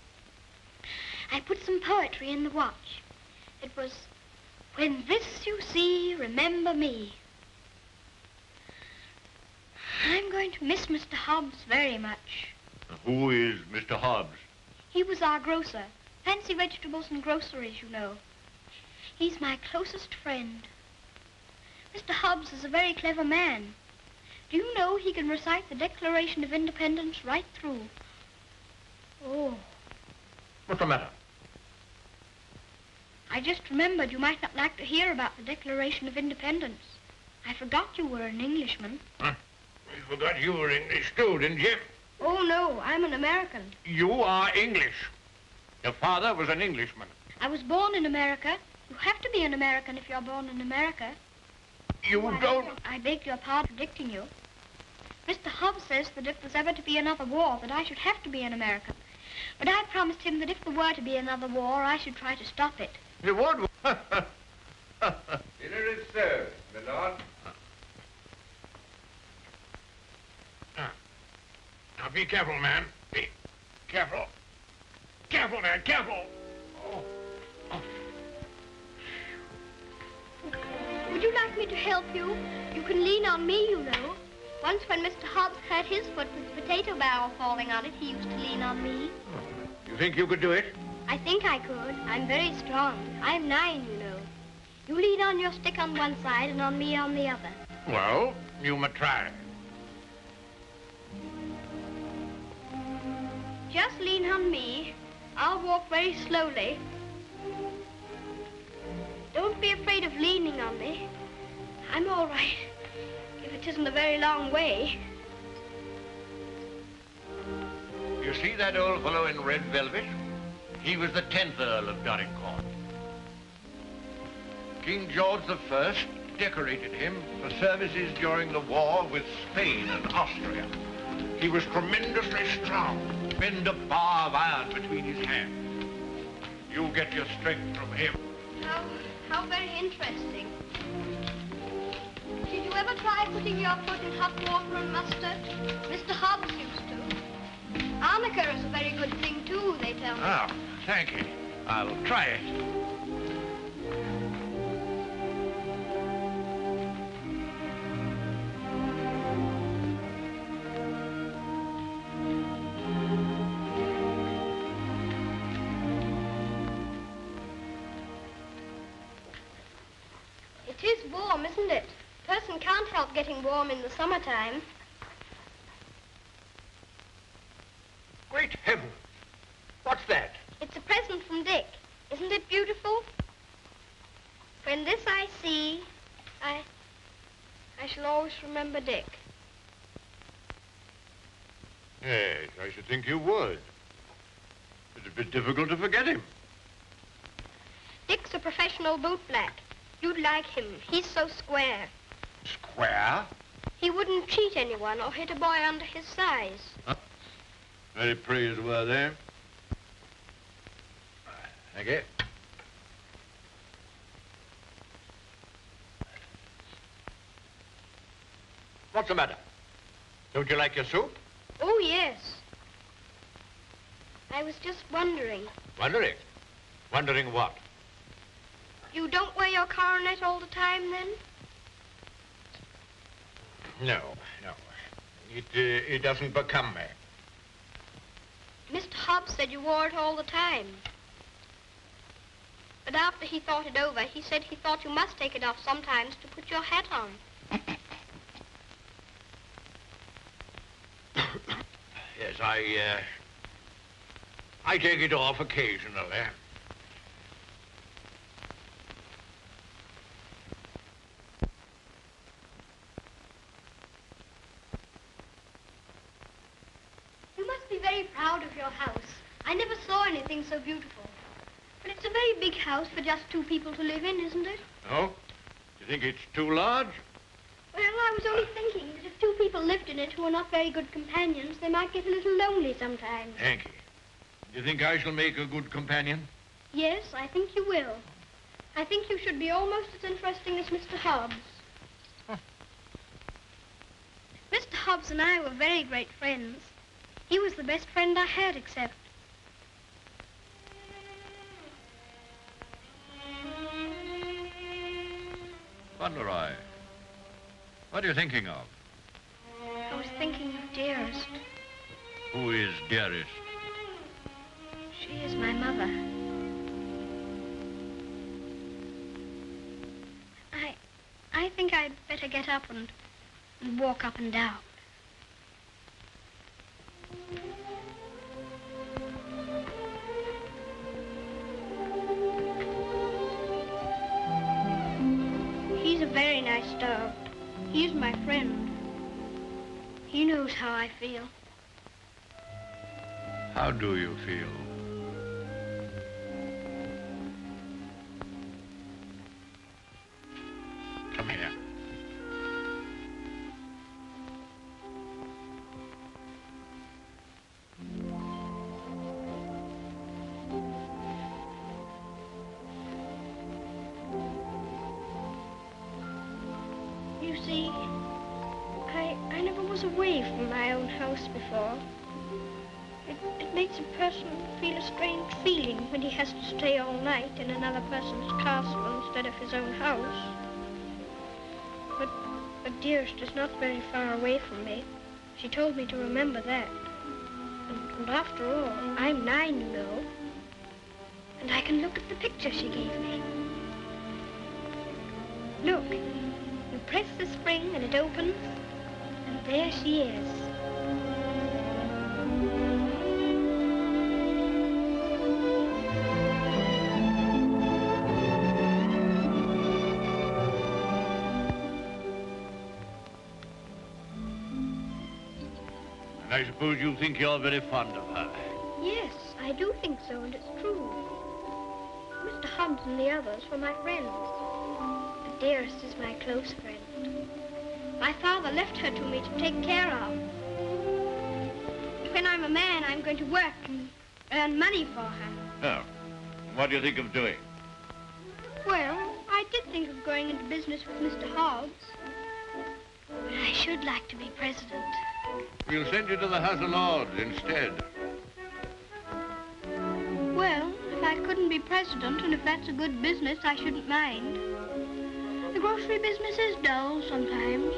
I put some poetry in the watch. It was, "When this you see, remember me." I'm going to miss Mr. Hobbs very much. Who is Mr. Hobbs? He was our grocer. Fancy vegetables and groceries, you know. He's my closest friend. Mr. Hobbs is a very clever man. Do you know he can recite the Declaration of Independence right through? Oh. What's the matter? I just remembered you might not like to hear about the Declaration of Independence. I forgot you were an Englishman. Huh? I forgot you were English too, didn't you? Oh, no, I'm an American. You are English. Your father was an Englishman. I was born in America. You have to be an American if you're born in America. You don't... I beg your pardon for predicting you. Mr. Hobbs says that if there's ever to be another war, that I should have to be an American. But I promised him that if there were to be another war, I should try to stop it. You would? Dinner is served, my lord. Now, be careful, man. Be careful. Careful, man, careful. Oh. Oh. Would you like me to help you? You can lean on me, you know. Once when Mr. Hobbs hurt his foot with the potato barrel falling on it, he used to lean on me. You think you could do it? I think I could. I'm very strong. I'm 9, you know. You lean on your stick on one side and on me on the other. Well, you may try. Just lean on me. I'll walk very slowly. Don't be afraid of leaning on me. I'm all right, if it isn't a very long way. You see that old fellow in red velvet? He was the 10th Earl of Dorincourt. King George I decorated him for services during the war with Spain and Austria. He was tremendously strong. Bend a bar of iron between his hands. You get your strength from him. How very interesting. Did you ever try putting your foot in hot water and mustard? Mr. Hobbs used to. Arnica is a very good thing, too, they tell me. Ah, thank you. I'll try it. It is warm, isn't it? A person can't help getting warm in the summertime. Great heavens! What's that? It's a present from Dick. Isn't it beautiful? When this I see, I shall always remember Dick. Yes, I should think you would. It'd be difficult to forget him. Dick's a professional bootblack. You'd like him. He's so square. Square? He wouldn't cheat anyone or hit a boy under his size. Huh? Very praiseworthy. Thank you. What's the matter? Don't you like your soup? Oh, yes. I was just wondering. Wondering? Wondering what? You don't wear your coronet all the time, then? No. It doesn't become me. Mr. Hobbs said you wore it all the time. But after he thought it over, he said he thought you must take it off sometimes to put your hat on. Yes, I take it off occasionally. You must be very proud of your house. I never saw anything so beautiful. But it's a very big house for just 2 people to live in, isn't it? Oh? You think it's too large? Well, I was only thinking that if 2 people lived in it who are not very good companions, they might get a little lonely sometimes. Hanky, do you think I shall make a good companion? Yes, I think you will. I think you should be almost as interesting as Mr. Hobbs. Huh. Mr. Hobbs and I were very great friends. He was the best friend I had, except... Fauntleroy, what are you thinking of? I was thinking of Dearest. Who is dearest? She is my mother. I think I'd better get up and walk up and down. night I starved. He's my friend. He knows how I feel. How do you feel? Come here. You see, I never was away from my own house before. It makes a person feel a strange feeling when he has to stay all night in another person's castle instead of his own house. But Dearest is not very far away from me. She told me to remember that. And after all, I'm 9, you know. And I can look at the picture she gave me. Look, you press the spring and it opens, and there she is. And I suppose you think you're very fond of her. Yes, I do think so, and it's true. Mr. Hobbs and the others were my friends. But Dearest is my close friend. My father left her to me to take care of. When I'm a man, I'm going to work and earn money for her. Oh. What do you think of doing? Well, I did think of going into business with Mr. Hobbs. But I should like to be president. We'll send you to the House of Lords instead. Well, if I couldn't be president, and if that's a good business, I shouldn't mind. The grocery business is dull sometimes.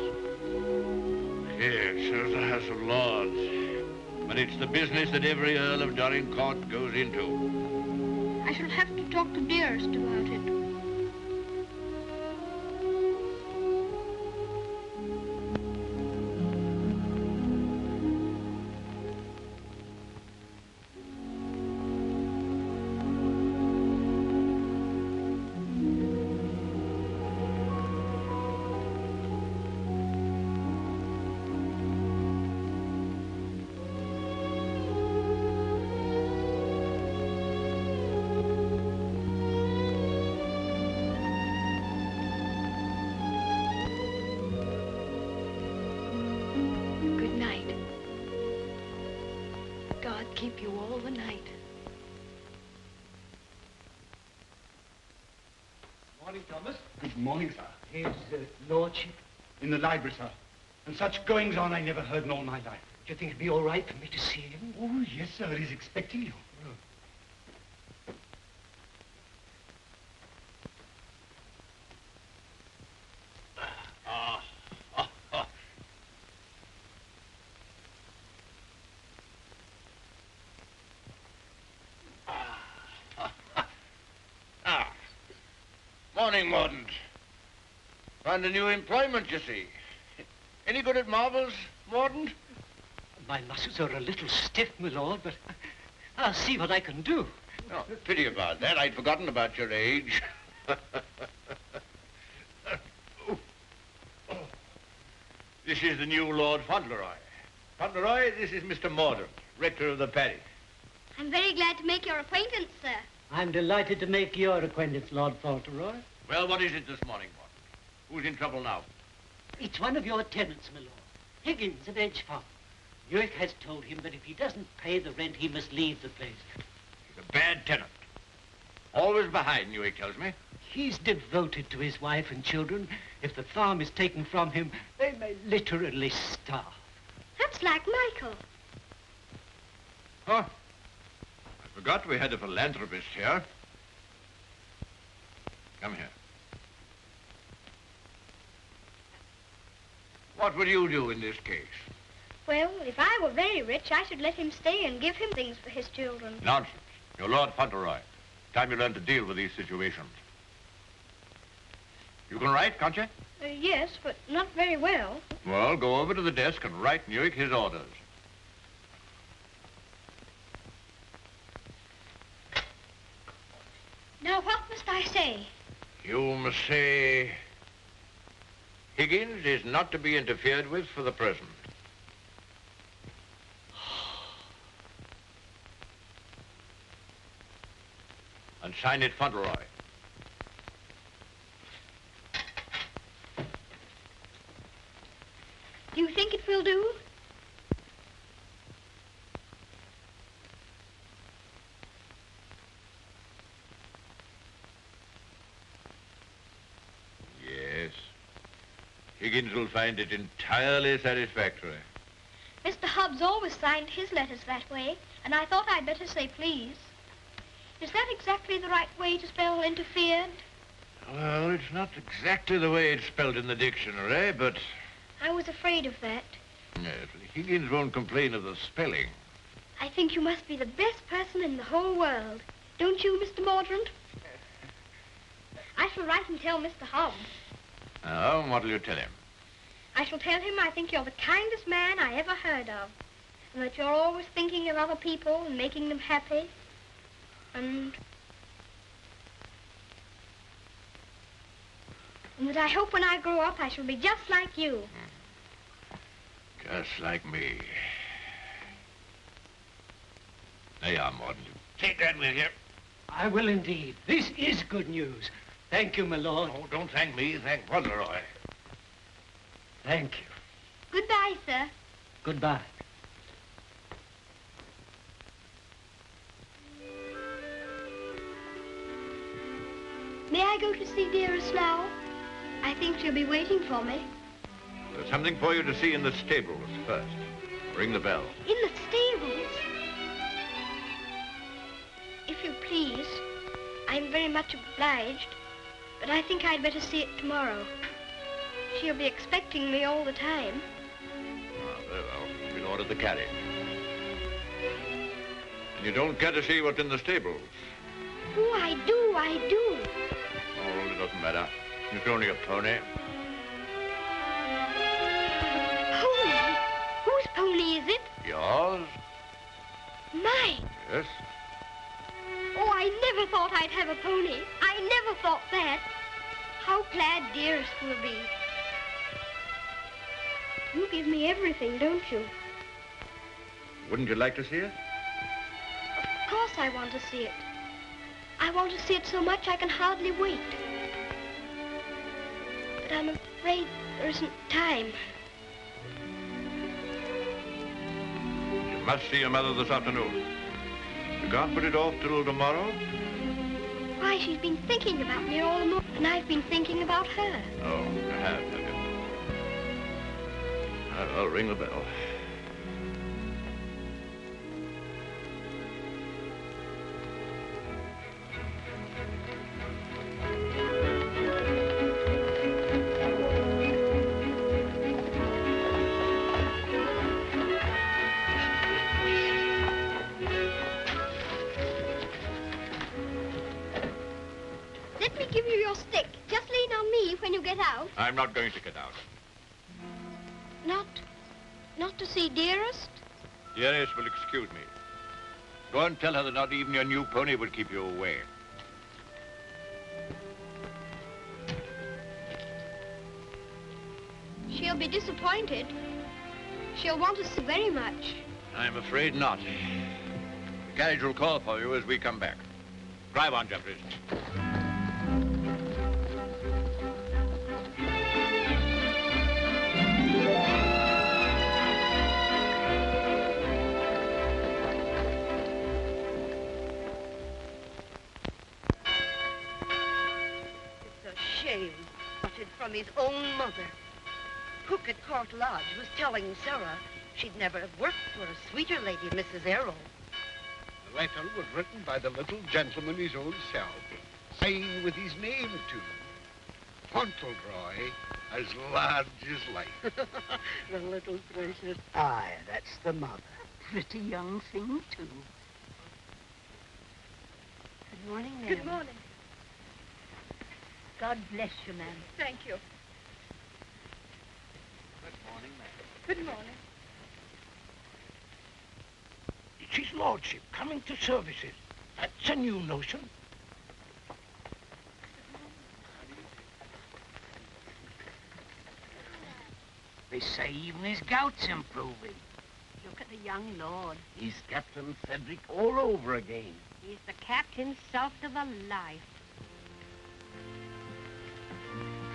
Yes, there's the House of Lords. But it's the business that every Earl of Dorincourt goes into. I shall have to talk to Dearest about it. Keep you all the night. Morning, Thomas. Good morning, sir. His lordship? In the library, sir. And such goings-on I never heard in all my life. Do you think it'd be all right for me to see him? Oh, yes, sir. He's expecting you. Morning, Mordaunt. Found a new employment, you see. Any good at marbles, Mordaunt? My muscles are a little stiff, my lord, but I'll see what I can do. Oh, pity about that. I'd forgotten about your age. This is the new Lord Fauntleroy. Fauntleroy, this is Mr. Mordaunt, rector of the parish. I'm very glad to make your acquaintance, sir. I'm delighted to make your acquaintance, Lord Fauntleroy. Well, what is it this morning, Mordaunt? Who's in trouble now? It's one of your tenants, my lord. Higgins of Edge Farm. Newick has told him that if he doesn't pay the rent, he must leave the place. He's a bad tenant. Always behind, Newick tells me. He's devoted to his wife and children. If the farm is taken from him, they may literally starve. That's like Michael. Huh? I forgot we had a philanthropist here. Come here. What would you do in this case? Well, if I were very rich, I should let him stay and give him things for his children. Nonsense. You're Lord Fauntleroy. Time you learn to deal with these situations. You can write, can't you? Yes, but not very well. Well, go over to the desk and write Newick his orders. Now, what must I say? You must say, Higgins is not to be interfered with for the present. And sign it Fauntleroy. Do you think it will do? Yes. Higgins will find it entirely satisfactory. Mr. Hobbs always signed his letters that way, and I thought I'd better say please. Is that exactly the right way to spell interfered? Well, it's not exactly the way it's spelled in the dictionary, but... I was afraid of that. Yes, Higgins won't complain of the spelling. I think you must be the best person in the whole world. Don't you, Mr. Mordaunt? I shall write and tell Mr. Hobbs. Oh, what'll you tell him? I shall tell him I think you're the kindest man I ever heard of, and that you're always thinking of other people and making them happy, and that I hope when I grow up I shall be just like you. Just like me. There you are, Morden. Take that with you. I will indeed. This is good news. Thank you, my lord. Oh, don't thank me. Thank Fauntleroy. Thank you. Goodbye, sir. Goodbye. May I go to see Dearest now? I think she'll be waiting for me. There's something for you to see in the stables first. Ring the bell. In the stables? If you please, I'm very much obliged, but I think I'd better see it tomorrow. She'll be expecting me all the time. Ah, very well. We'll order the carriage. And you don't care to see what's in the stables? Oh, I do, I do. Oh, it doesn't matter. It's only a pony. Pony? Whose pony is it? Yours? Mine. Yes. Oh, I never thought I'd have a pony. I never thought that. How glad Dearest will be. You give me everything, don't you? Wouldn't you like to see it? Of course I want to see it. I want to see it so much I can hardly wait. But I'm afraid there isn't time. You must see your mother this afternoon. You can't put it off till tomorrow? Why, she's been thinking about me all the morning, and I've been thinking about her. Oh, you have you? I'll ring the bell. Let me give you your stick. Just lean on me when you get out. I'm not going to get out. Not to see Dearest? Dearest will excuse me. Go and tell her that not even your new pony would keep you away. She'll be disappointed. She'll want to see very much. I'm afraid not. The carriage will call for you as we come back. Drive on, Jeffries. Shame, uttered from his own mother. Cook at Court Lodge was telling Sarah she'd never have worked for a sweeter lady, Mrs. Errol. The letter was written by the little gentleman his own self, signed with his name to. Fauntleroy, as large as life. The little precious. Aye, that's the mother. Pretty young thing, too. Good morning, ma'am. Good morning. God bless you, ma'am. Thank you. Good morning, ma'am. Good morning. It's his lordship coming to services. That's a new notion. They say even his gout's improving. Look at the young lord. He's Captain Cedric all over again. He's the captain's salt of a life.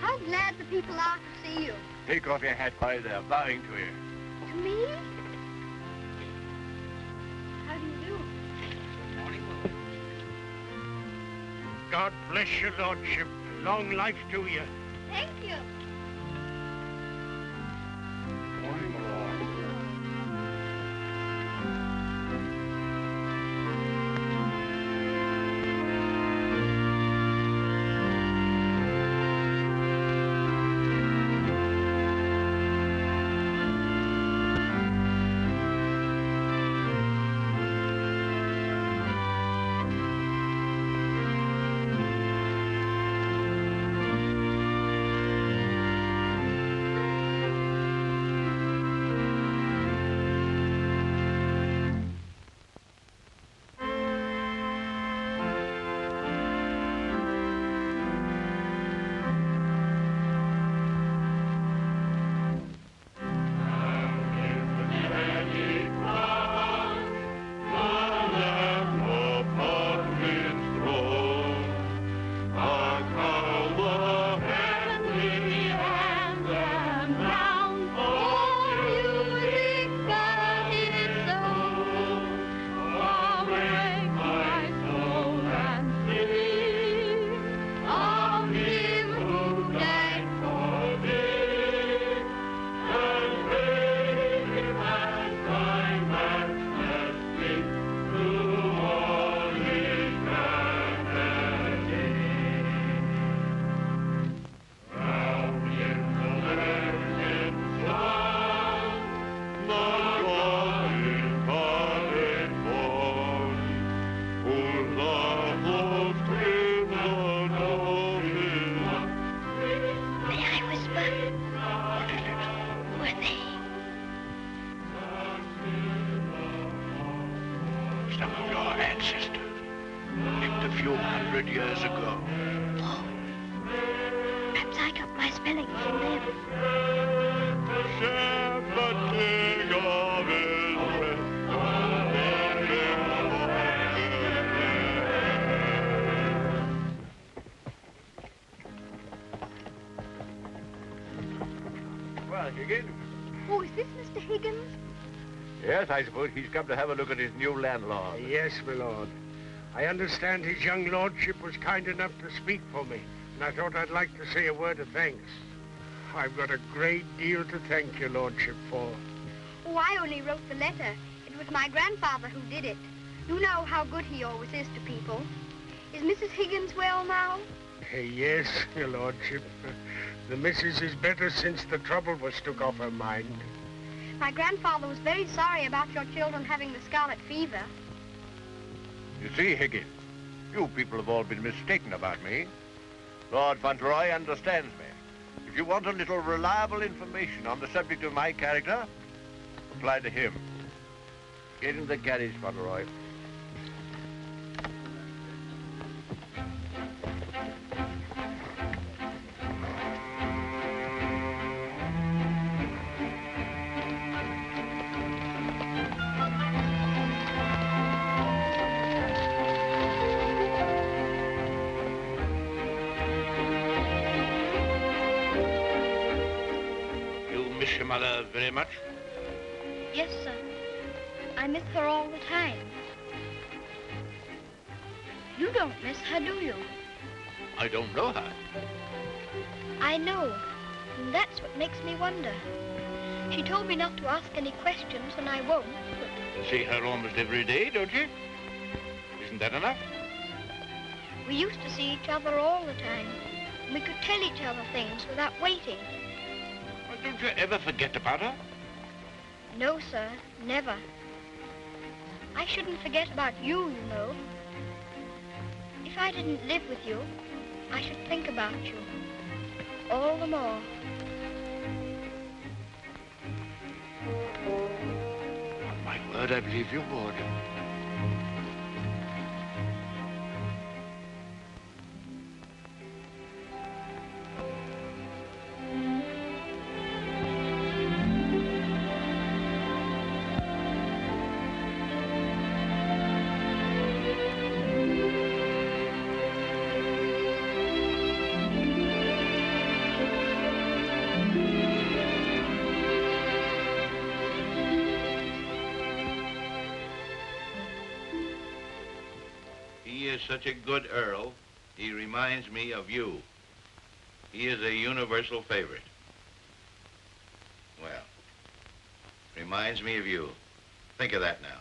How glad the people are to see you. Take off your hat while they're bowing to you. To me? How do you do? God bless your lordship. Long life to you. Thank you. Oh, is this Mr. Higgins? Yes, I suppose he's come to have a look at his new landlord. Yes, my lord. I understand his young lordship was kind enough to speak for me, and I thought I'd like to say a word of thanks. I've got a great deal to thank your lordship for. Oh, I only wrote the letter. It was my grandfather who did it. You know how good he always is to people. Is Mrs. Higgins well now? Yes, your lordship. The missus is better since the trouble was took off her mind. My grandfather was very sorry about your children having the scarlet fever. You see, Higgins, you people have all been mistaken about me. Lord Fauntleroy understands me. If you want a little reliable information on the subject of my character, apply to him. Get in the carriage, Fauntleroy. Miss your mother very much? Yes, sir. I miss her all the time. You don't miss her, do you? I don't know her. I know, and that's what makes me wonder. She told me not to ask any questions, and I won't, but... See her almost every day, don't you? Isn't that enough? We used to see each other all the time. And we could tell each other things without waiting. Well, don't you ever forget about her? No, sir, never. I shouldn't forget about you, you know. If I didn't live with you, I should think about you all the more. On my word, I believe you would. is such a good Earl, he reminds me of you. He is a universal favorite. Well, reminds me of you. Think of that now.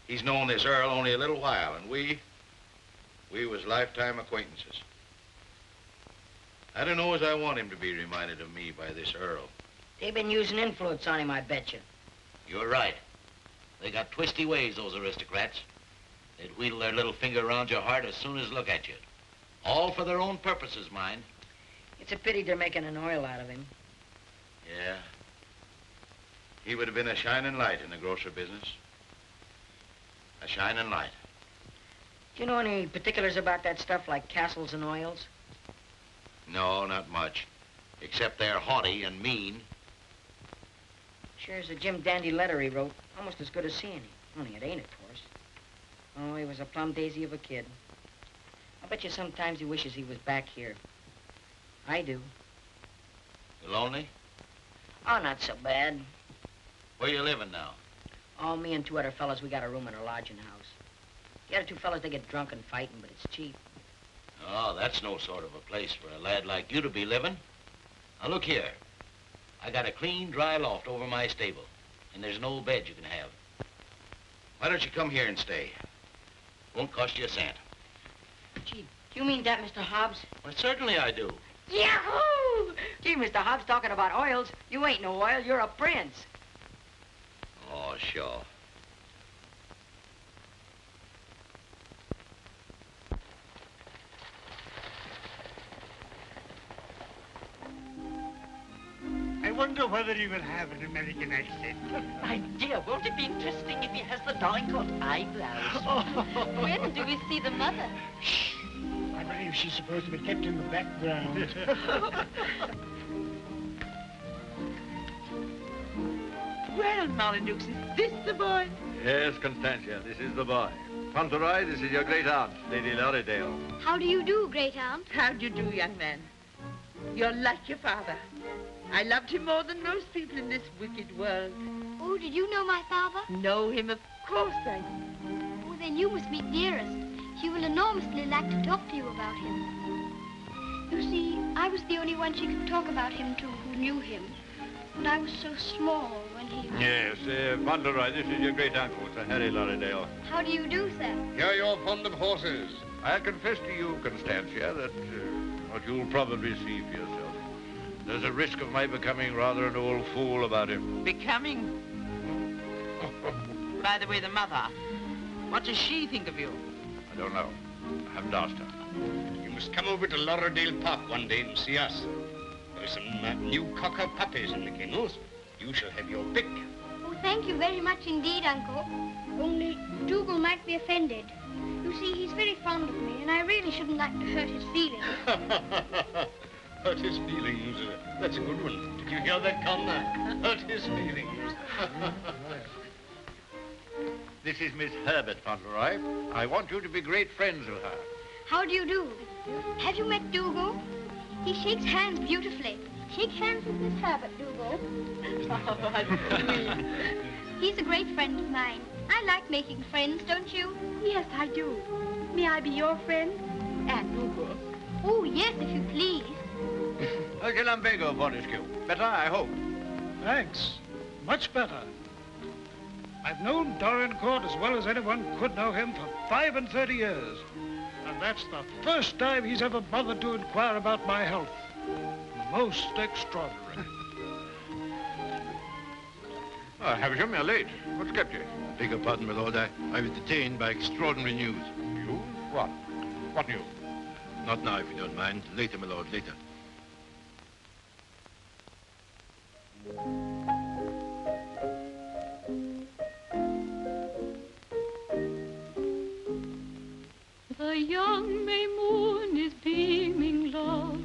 He's known this Earl only a little while, and we was lifetime acquaintances. I don't know as I want him to be reminded of me by this Earl. They've been using influence on him, I bet you. You're right. They got twisty ways, those aristocrats. They'd wheedle their little finger around your heart as soon as look at you. All for their own purposes, mind. It's a pity they're making an oil out of him. Yeah. He would have been a shining light in the grocery business. A shining light. Do you know any particulars about that stuff like castles and oils? No, not much. Except they're haughty and mean. Sure is a Jim Dandy letter he wrote. Almost as good as seeing him. Only it ain't, of course. Oh, he was a plum daisy of a kid. I bet you sometimes he wishes he was back here. I do. You lonely? Oh, not so bad. Where you living now? Oh, me and two other fellas, we got a room in a lodging house. The other two fellas, they get drunk and fighting, but it's cheap. Oh, that's no sort of a place for a lad like you to be living. Now, look here. I got a clean, dry loft over my stable, and there's an old bed you can have. Why don't you come here and stay? Won't cost you a cent. Gee, do you mean that, Mr. Hobbs? Well, certainly I do. Yahoo! Gee, Mr. Hobbs, talking about oils, you ain't no oil, you're a prince. Oh, sure. I wonder whether he will have an American accent. My dear, won't it be interesting if he has the Dorincourt eyebrows? When do we see the mother? Shh. I believe she's supposed to be kept in the background. Well, Molyneux, is this the boy? Yes, Constantia, this is the boy. Fauntleroy, this is your great aunt, Lady Lorridale. How do you do, great aunt? How do you do, young man? You're like your father. I loved him more than most people in this wicked world. Oh, did you know my father? Know him? Of course I do. Oh, then you must meet Dearest. She will enormously like to talk to you about him. You see, I was the only one she could talk about him to who knew him. And I was so small when he... Yes, Fauntleroy, this is your great uncle, Sir Harry Lorridale. How do you do, sir? Hear you're fond of horses. I'll confess to you, Constantia, that what you'll probably see for yourself. There's a risk of my becoming rather an old fool about him. Becoming? By the way, the mother, what does she think of you? I don't know. I haven't asked her. You must come over to Lorridale Park one day and see us. There are some new cocker puppies in the kennels. You shall have your pick. Oh, thank you very much indeed, Uncle. Only Dougal might be offended. You see, he's very fond of me, and I really shouldn't like to hurt his feelings. Hurt his feelings. That's a good one. Did you hear that, Connor? Hurt his feelings. This is Miss Herbert Fauntleroy. I want you to be great friends with her. How do you do? Have you met Dougal? He shakes hands beautifully. Shake hands with Miss Herbert, Dougal. He's a great friend of mine. I like making friends, don't you? Yes, I do. May I be your friend? And Dougal? Oh, yes, if you please. Okay, Lumbago, Fortescue. Better, I hope. Thanks. Much better. I've known Dorincourt as well as anyone could know him for 35 years. And that's the first time he's ever bothered to inquire about my health. Most extraordinary. Have you me late? What's kept you? Beg your pardon, my lord. I was detained by extraordinary news. You? What? What news? Not now, if you don't mind. Later, my lord, later. The young May moon is beaming, love.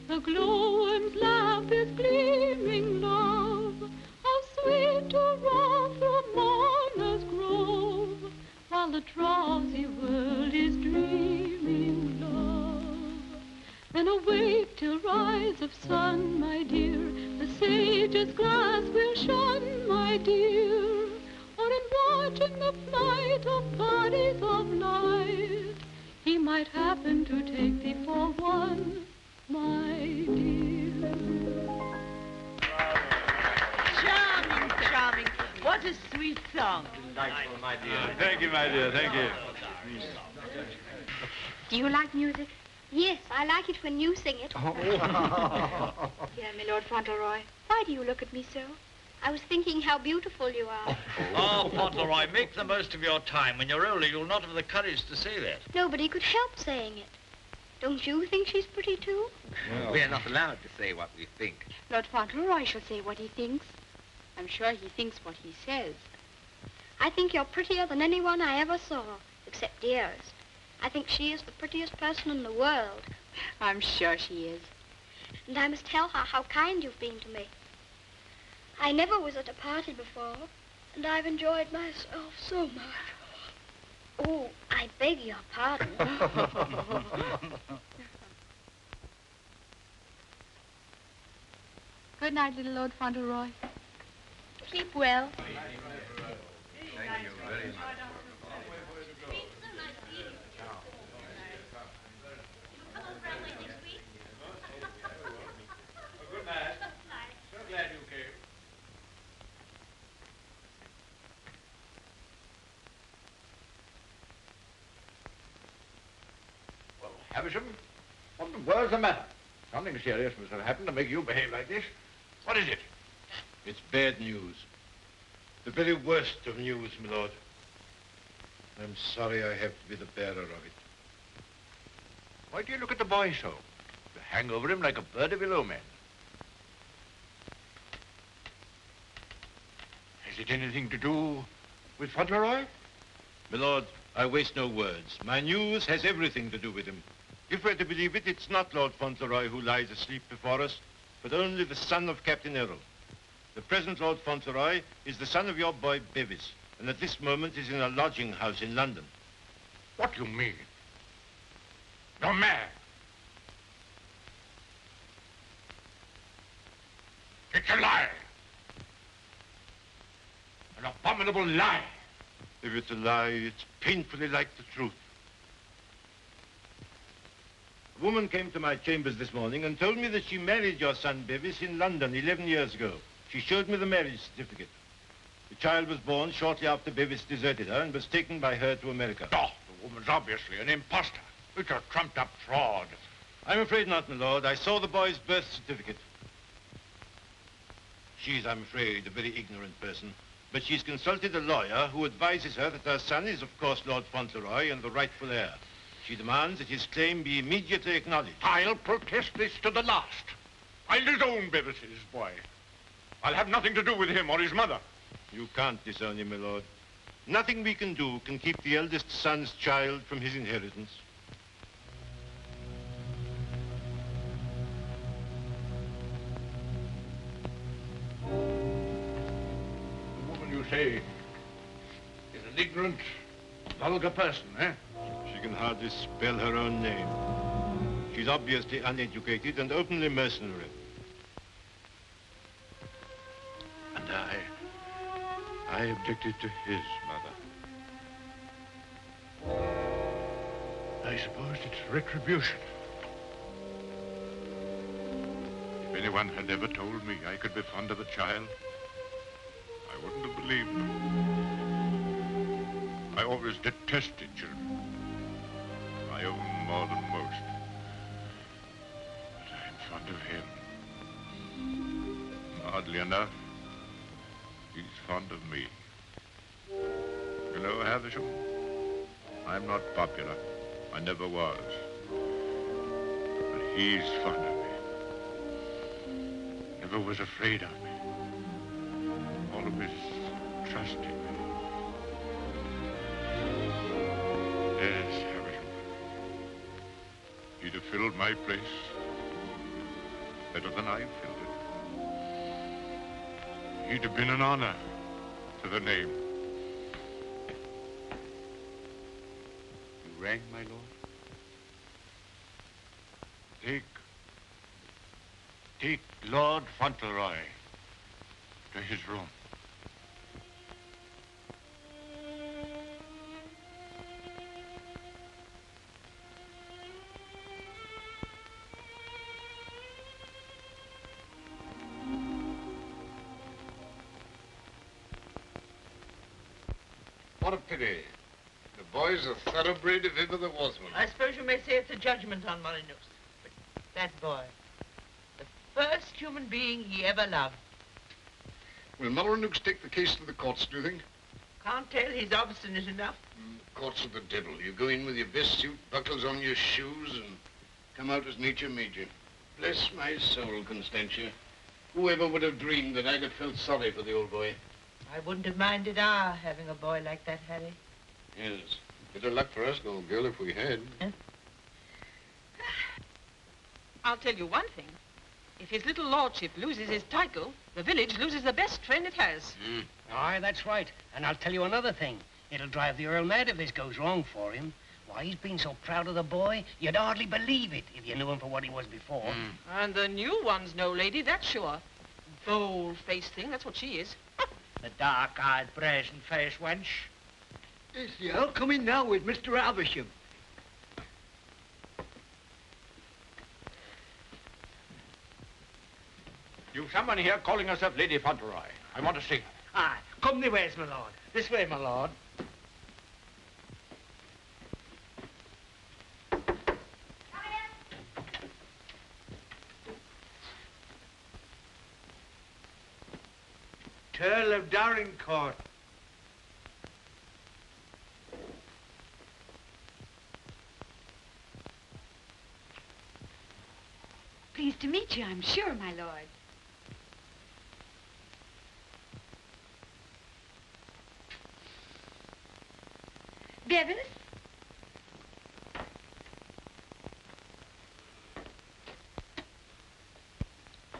The glowworm's lamp is gleaming, love. How sweet to roam through Mona's grove, while the drowsy world is dreaming, love. Then awake till rise of sun, my dear. The sage's glass will shun, my dear. Or in watching the flight of bodies of light, he might happen to take thee for one, my dear. Charming, charming. What a sweet song. Delightful, my dear. Thank you, my dear, thank you. Do you like music? Yes, I like it when you sing it. Dear me, Lord Fauntleroy, why do you look at me so? I was thinking how beautiful you are. Oh, Fauntleroy, make the most of your time. When you're older, you'll not have the courage to say that. Nobody could help saying it. Don't you think she's pretty, too? Well, we're not allowed to say what we think. Lord Fauntleroy shall say what he thinks. I'm sure he thinks what he says. I think you're prettier than anyone I ever saw, except Dearest. I think she is the prettiest person in the world. I'm sure she is. And I must tell her how kind you've been to me. I never was at a party before, and I've enjoyed myself so much. Oh, I beg your pardon. Good night, little Lord Fauntleroy. Sleep well. Thank you very much. Good night. So glad you came. Well, Havisham, what the world's the matter? Something serious must have happened to make you behave like this. What is it? It's bad news. The very worst of news, my lord. I'm sorry I have to be the bearer of it. Why do you look at the boy so? You hang over him like a bird of ill omen. Has it anything to do with Fauntleroy? My lord, I waste no words. My news has everything to do with him. If we're to believe it, it's not Lord Fauntleroy who lies asleep before us, but only the son of Captain Errol. The present Lord Fauntleroy is the son of your boy Bevis, and at this moment is in a lodging house in London. What do you mean? You're mad. It's a lie. An abominable lie. If it's a lie, it's painfully like the truth. A woman came to my chambers this morning and told me that she married your son Bevis in London 11 years ago. She showed me the marriage certificate. The child was born shortly after Bevis deserted her and was taken by her to America. Oh, the woman's obviously an imposter. It's a trumped-up fraud. I'm afraid not, my lord. I saw the boy's birth certificate. She's, I'm afraid, a very ignorant person. But she's consulted a lawyer who advises her that her son is, of course, Lord Fauntleroy and the rightful heir. She demands that his claim be immediately acknowledged. I'll protest this to the last. I'll disown Bevis's boy. I'll have nothing to do with him or his mother. You can't disown him, my lord. Nothing we can do can keep the eldest son's child from his inheritance. The woman you say is an ignorant, vulgar person, eh? She can hardly spell her own name. She's obviously uneducated and openly mercenary. And I objected to his mother. I suppose it's retribution. If anyone had ever told me I could be fond of a child, I wouldn't have believed them. I always detested children. My own more than most. But I'm fond of him. Oddly enough, he's fond of me. You know, Havisham, I'm not popular. I never was. But he's fond of me. Never was afraid of me. Always trusted me. Yes, Havisham. He'd have filled my place better than I filled it. He'd have been an honor to the name. You rang, my lord? Take Lord Fauntleroy to his room. What a pity. The boy's a thoroughbred if ever there was one. I suppose you may say it's a judgment on Molyneux. But that boy, the first human being he ever loved. Will Molyneux take the case to the courts, do you think? Can't tell, he's obstinate enough. Courts are the devil. You go in with your best suit, buckles on your shoes, and come out as nature made you. Bless my soul, Constantia. Whoever would have dreamed that I'd have felt sorry for the old boy? I wouldn't have minded our having a boy like that, Harry. Yes. Bit of luck for us, old girl, if we had. Huh? I'll tell you one thing. If his little lordship loses his title, the village loses the best friend it has. Aye, that's right. And I'll tell you another thing. It'll drive the Earl mad if this goes wrong for him. Why, he's been so proud of the boy, you'd hardly believe it if you knew him for what he was before. And the new one's no lady, that's sure. Bold-faced thing, that's what she is. The dark-eyed, brazen-faced wench. Is the Earl coming now with Mr. Avisham? You've someone here calling herself Lady Fauntleroy. I want to see her. Aye, come the ways, my lord. This way, my lord. Earl of Dorincourt. Pleased to meet you, I'm sure, my lord. Bevis?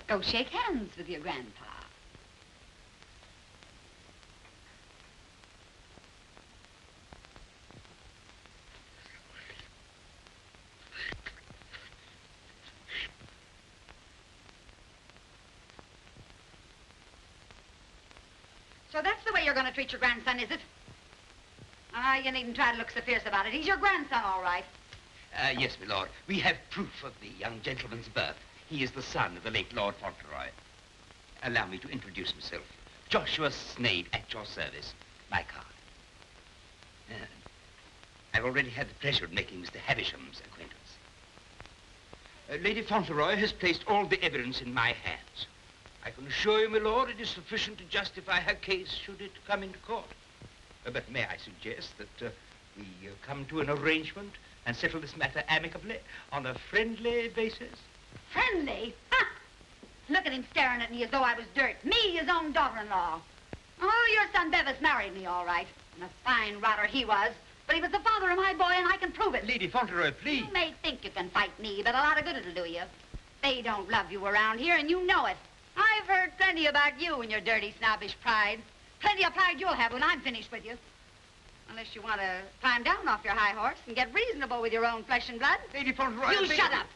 Go shake hands with your grandpa. So that's the way you're going to treat your grandson, is it? Ah, you needn't try to look so fierce about it. He's your grandson, all right. Yes, my lord. We have proof of the young gentleman's birth. He is the son of the late Lord Fauntleroy. Allow me to introduce myself. Joshua Snade, at your service. My card. I've already had the pleasure of making Mr. Havisham's acquaintance. Lady Fauntleroy has placed all the evidence in my hands. I can assure you, my lord, it is sufficient to justify her case should it come into court. But may I suggest that we come to an arrangement and settle this matter amicably on a friendly basis? Friendly? Ha! Look at him staring at me as though I was dirt. Me, his own daughter-in-law. Oh, your son Bevis married me, all right. And a fine rotter he was. But he was the father of my boy, and I can prove it. Lady Fauntleroy, please. You may think you can fight me, but a lot of good it'll do you. They don't love you around here, and you know it. I've heard plenty about you and your dirty, snobbish pride. Plenty of pride you'll have when I'm finished with you. Unless you want to climb down off your high horse and get reasonable with your own flesh and blood. Lady Fauntleroy... You shut up.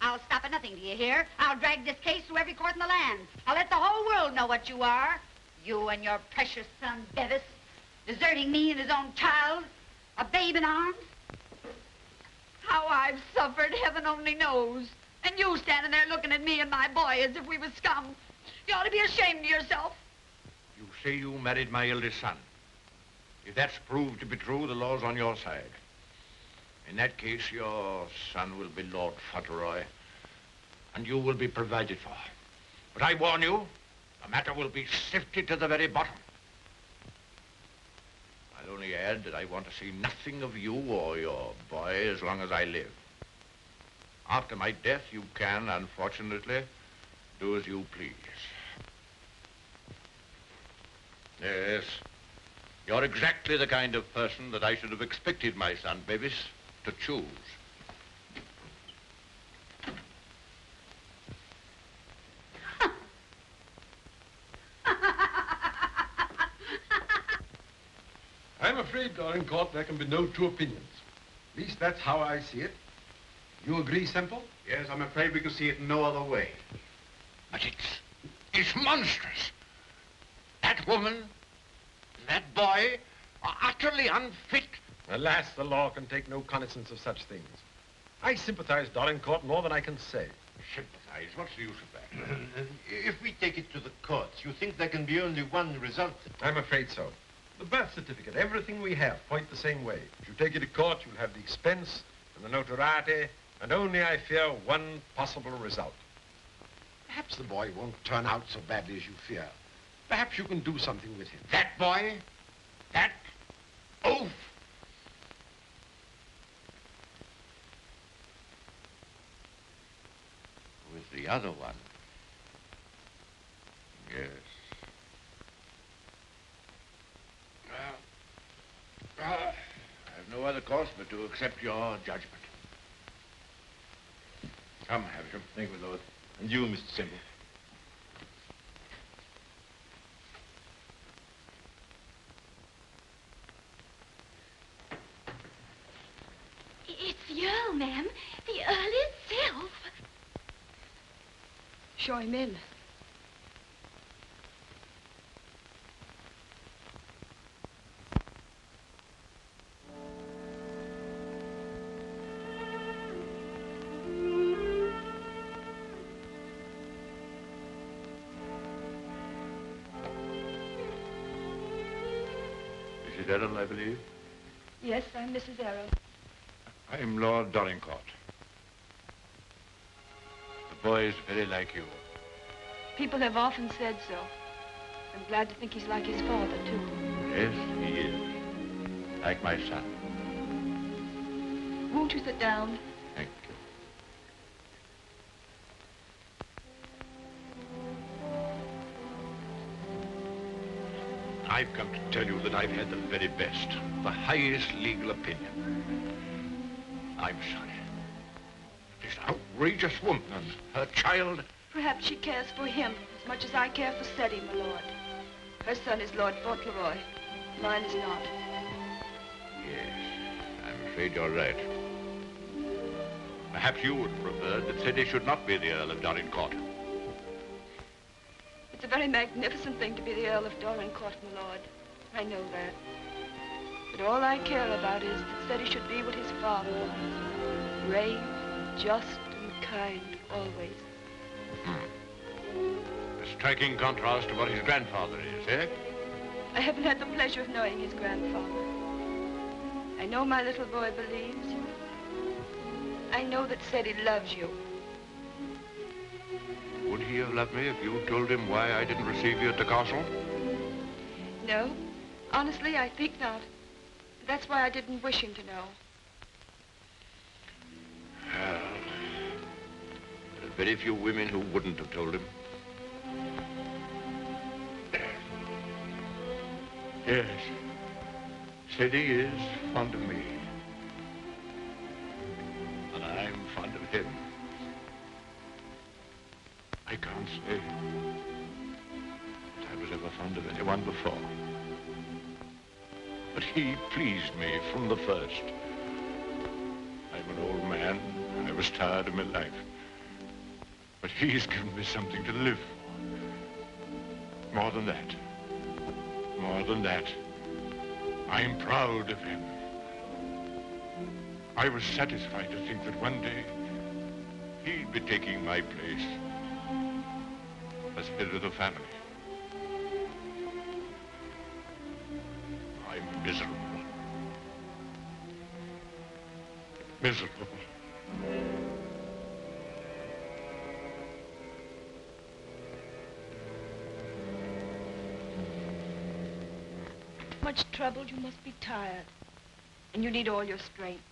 I'll stop at nothing, do you hear? I'll drag this case through every court in the land. I'll let the whole world know what you are. You and your precious son, Bevis, deserting me and his own child, a babe in arms. How I've suffered, heaven only knows. And you standing there looking at me and my boy as if we were scum. You ought to be ashamed of yourself. You say you married my eldest son. If that's proved to be true, the law's on your side. In that case, your son will be Lord Fauntleroy, and you will be provided for. But I warn you, the matter will be sifted to the very bottom. I'll only add that I want to see nothing of you or your boy as long as I live. After my death, you can, unfortunately, do as you please. Yes, you're exactly the kind of person that I should have expected my son, Bevis, to choose. I'm afraid, Dorincourt, there can be no two opinions. At least that's how I see it. You agree, Semple? Yes, I'm afraid we can see it no other way. But it's monstrous. That woman, that boy, are utterly unfit. Alas, the law can take no cognizance of such things. I sympathize, Dorincourt, more than I can say. Sympathize? What's the use of that? If we take it to the courts, you think there can be only one result? I'm afraid so. The birth certificate, everything we have, point the same way. If you take it to court, you'll have the expense and the notoriety, and only, I fear, one possible result. Perhaps the boy won't turn out so badly as you fear. Perhaps you can do something with him. That boy? That oaf? With the other one. Yes. Well, I have no other course but to accept your judgment. Come, Havisham. Thank you, Lord. And you, Mr. Semple. It's the Earl, ma'am. The Earl himself. Show him in. Mrs. Errol, I believe. Yes, I'm Mrs. Errol. I'm Lord Dorincourt. The boy is very like you. People have often said so. I'm glad to think he's like his father, too. Yes, he is. Like my son. Won't you sit down? Thank you. I've come to tell you that I've had the very best, the highest legal opinion. I'm sorry. This outrageous woman and her child. Perhaps she cares for him as much as I care for Seddy, my lord. Her son is Lord Fauntleroy. Mine is not. Yes, I'm afraid you're right. Perhaps you would prefer that Seddy should not be the Earl of Dorincourt. It's a very magnificent thing to be the Earl of Dorincourt, my lord. I know that. But all I care about is that Seddy should be what his father was. Brave, just, and kind, always. A striking contrast to what his grandfather is, eh? I haven't had the pleasure of knowing his grandfather. I know my little boy believes you. I know that Seddy loves you. Would he have loved me if you told him why I didn't receive you at the castle? No. Honestly, I think not. That's why I didn't wish him to know. Well, there are very few women who wouldn't have told him. Yes, Seddy is fond of me. And I'm fond of him. I can't say that I was ever fond of anyone before. But he pleased me from the first. I'm an old man. I was tired of my life. But he's given me something to live for. More than that. More than that. I'm proud of him. I was satisfied to think that one day he'd be taking my place as head of the family. I'm miserable. Miserable. Much trouble, you must be tired. And you need all your strength.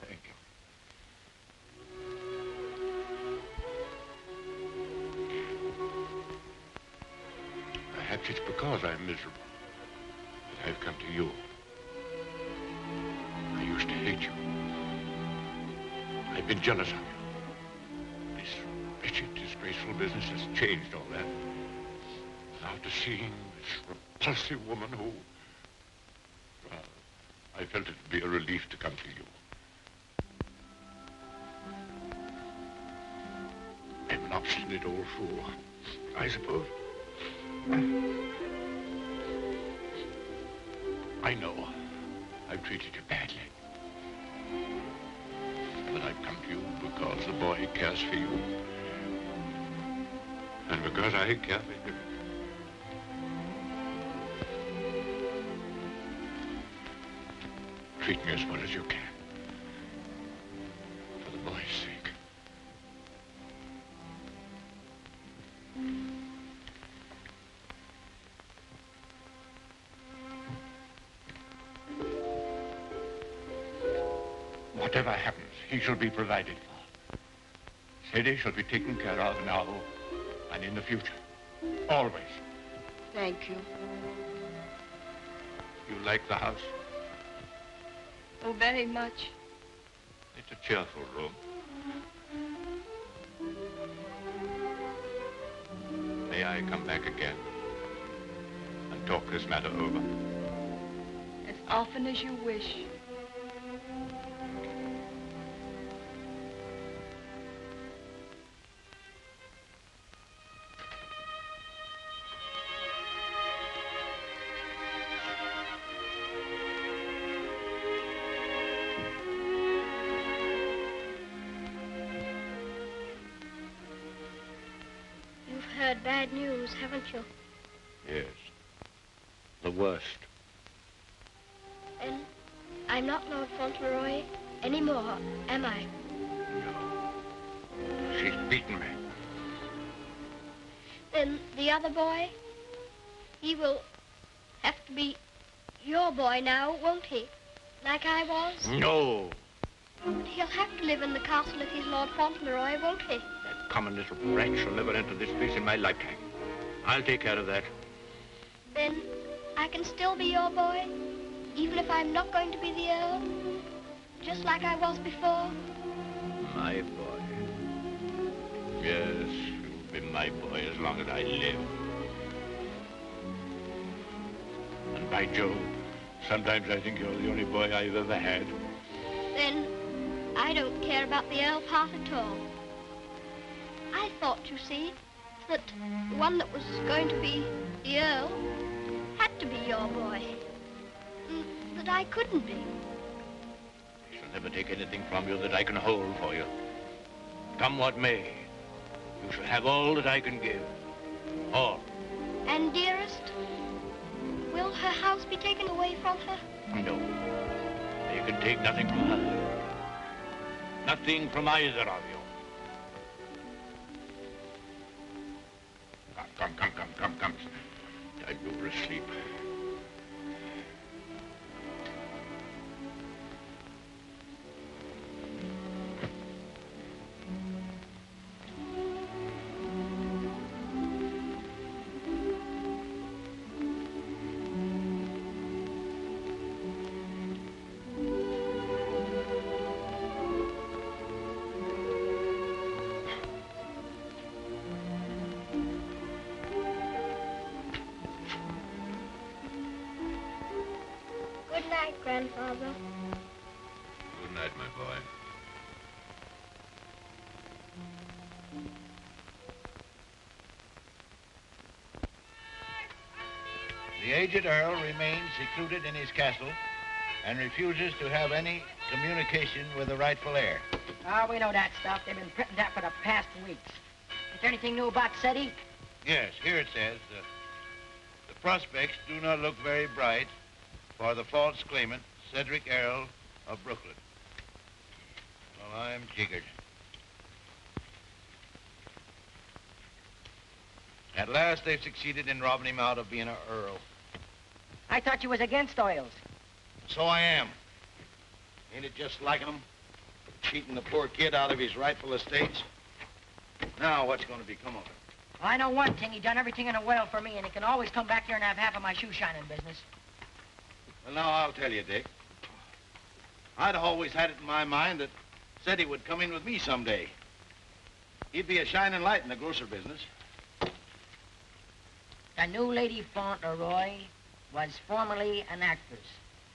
Thank you. Perhaps it's because I'm miserable that I've come to you. I used to hate you. I've been jealous of you. This wretched, disgraceful business has changed all that. After seeing this repulsive woman who... Well, I felt it would be a relief to come to you. I'm an obstinate old fool, I suppose. I know I've treated you badly. But I've come to you because the boy cares for you. And because I care for him. Treat me as well as you can. For the boy's sake. Whatever happens, he shall be provided for. Sadie shall be taken care of now and in the future. Always. Thank you. You like the house? Oh, very much. It's a cheerful room. May I come back again and talk this matter over? As often as you wish. Heard bad news, haven't you? Yes. The worst. And I'm not Lord Fauntleroy anymore, am I? She's beaten me. Then the other boy, he will have to be your boy now, won't he? Like I was? No. But he'll have to live in the castle if he's Lord Fauntleroy, won't he? Common little brat shall never enter this place in my lifetime. I'll take care of that. Then I can still be your boy, even if I'm not going to be the Earl, just like I was before. My boy. Yes, you'll be my boy as long as I live. And by Jove, sometimes I think you're the only boy I've ever had. Then I don't care about the Earl part at all. I thought, you see, that the one that was going to be the Earl had to be your boy. That I couldn't be. I shall never take anything from you that I can hold for you. Come what may, you shall have all that I can give. All. And dearest, will her house be taken away from her? No. You can take nothing from her. Nothing from either of you. Come. Time to go to sleep. Good night, Grandfather. Good night, my boy. The aged Earl remains secluded in his castle and refuses to have any communication with the rightful heir. Oh, we know that stuff. They've been printing that for the past weeks. Is there anything new about SETI? Yes, here it says, the prospects do not look very bright for the false claimant, Cedric Earl of Brooklyn. Well, I'm jiggered. At last, they've succeeded in robbing him out of being an earl. I thought you was against oils. So I am. Ain't it just like him? Cheating the poor kid out of his rightful estates? Now, what's going to become of it? Well, I know one thing. He done everything in a well for me, and he can always come back here and have half of my shoe shining business. Well, now, I'll tell you, Dick. I'd always had it in my mind that SETI would come in with me someday. He'd be a shining light in the grocer business. The new Lady Fauntleroy was formerly an actress.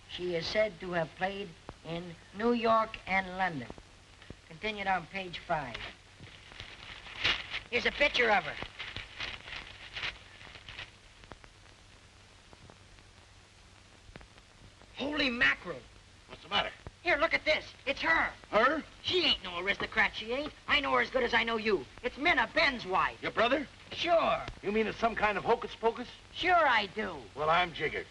She is said to have played in New York and London. Continued on page 5. Here's a picture of her. Holy mackerel. What's the matter? Here, look at this. It's her. Her? She ain't no aristocrat, she ain't. I know her as good as I know you. It's Minna, Ben's wife. Your brother? Sure. You mean it's some kind of hocus pocus? Sure I do. Well, I'm jiggered.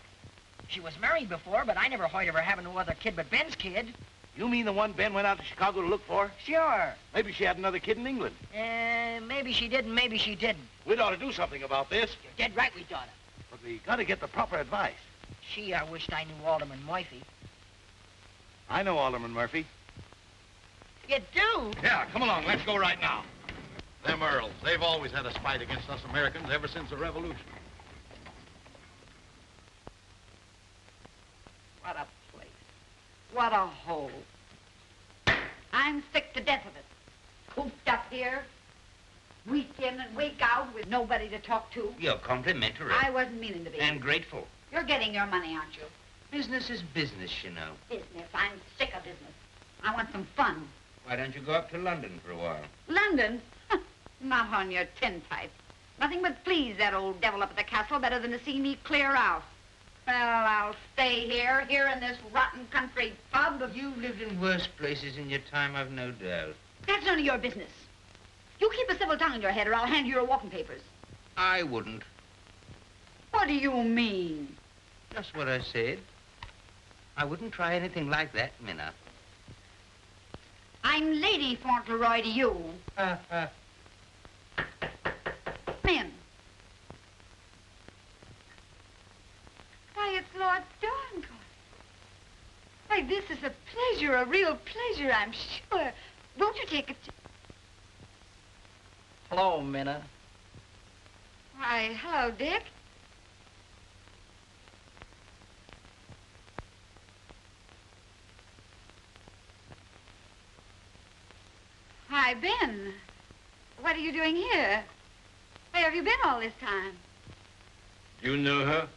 She was married before, but I never heard of her having no other kid but Ben's kid. You mean the one Ben went out to Chicago to look for? Sure. Maybe she had another kid in England. Maybe she did and maybe she didn't. We'd ought to do something about this. You're dead right we oughta. But we gotta get the proper advice. Gee, I wished I knew Alderman Murphy. I know Alderman Murphy. You do? Yeah, come along. Let's go right now. Them Earls, they've always had a spite against us Americans ever since the Revolution. What a place. What a hole. I'm sick to death of it. Cooped up here, week in and week out with nobody to talk to. You're complimentary. I wasn't meaning to be. And grateful. You're getting your money, aren't you? Business is business, you know. Business. I'm sick of business. I want some fun. Why don't you go up to London for a while? London? Not on your tintype. Nothing but please that old devil up at the castle better than to see me clear out. Well, I'll stay here in this rotten country pub. You've lived in worse places in your time, I've no doubt. That's none of your business. You keep a civil tongue in your head or I'll hand you your walking papers. I wouldn't. What do you mean? Just what I said. I wouldn't try anything like that, Minna. I'm Lady Fauntleroy to you. Men. Why, it's Lord Fauntleroy. Why, this is a pleasure, a real pleasure, I'm sure. Won't you take a... Hello, Minna. Why, hello, Dick. Hi, Ben. What are you doing here? Where have you been all this time? Do you know her?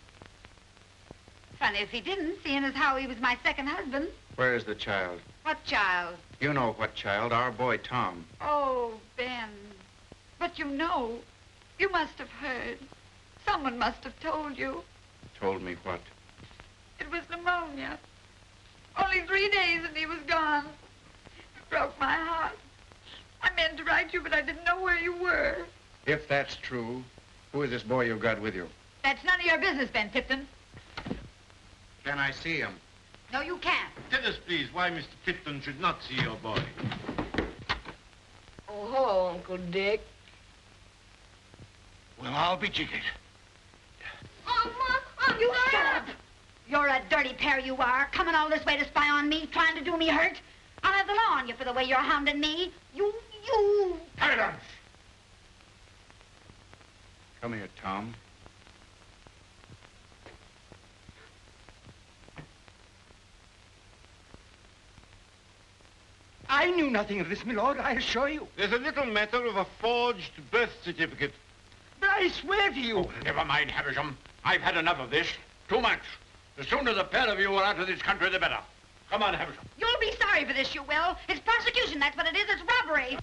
Funny if he didn't, seeing as how he was my second husband. Where is the child? What child? You know what child, our boy Tom. Oh, Ben. But you know, you must have heard. Someone must have told you. Told me what? It was pneumonia. Only 3 days and he was gone. It broke my heart. I meant to write you, but I didn't know where you were. If that's true, who is this boy you've got with you? That's none of your business, Ben Tipton. Can I see him? No, you can't. Tell us, please, why Mr. Tipton should not see your boy. Oh, hello, Uncle Dick. Well, I'll be jiggered. Mom, you shut up. You're a dirty pair, you are. Coming all this way to spy on me, trying to do me hurt. I'll have the law on you for the way you're hounding me. You... Silence! Come here, Tom. I knew nothing of this, my lord, I assure you. There's a little matter of a forged birth certificate. But I swear to you... Oh, never mind, Havisham. I've had enough of this. Too much. The sooner the pair of you are out of this country, the better. Come on, Havisham. You'll be sorry for this, you will. It's prosecution, that's what it is. It's robbery.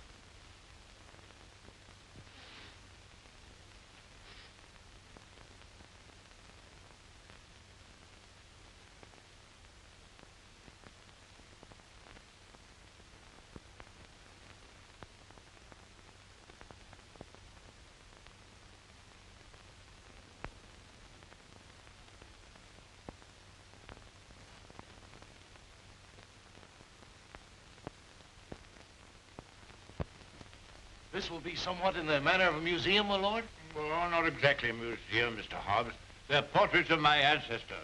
This will be somewhat in the manner of a museum, my lord? Well, not exactly a museum, Mr. Hobbs. They're portraits of my ancestors.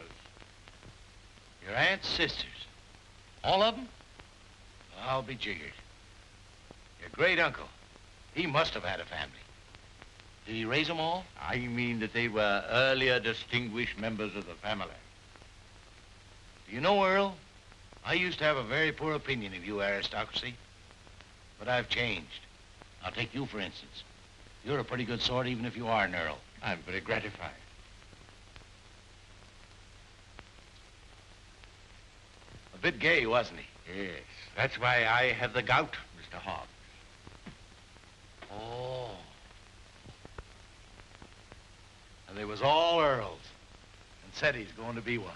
Your aunt's sisters? All of them? I'll be jiggered. Your great-uncle, he must have had a family. Did he raise them all? I mean that they were earlier distinguished members of the family. Do you know, Earl, I used to have a very poor opinion of you aristocracy, but I've changed. I'll take you, for instance. You're a pretty good sort, even if you are an earl. I'm very gratified. A bit gay, wasn't he? Yes, that's why I have the gout, Mr. Hobbs. Oh. And they was all earls, and said he's going to be one,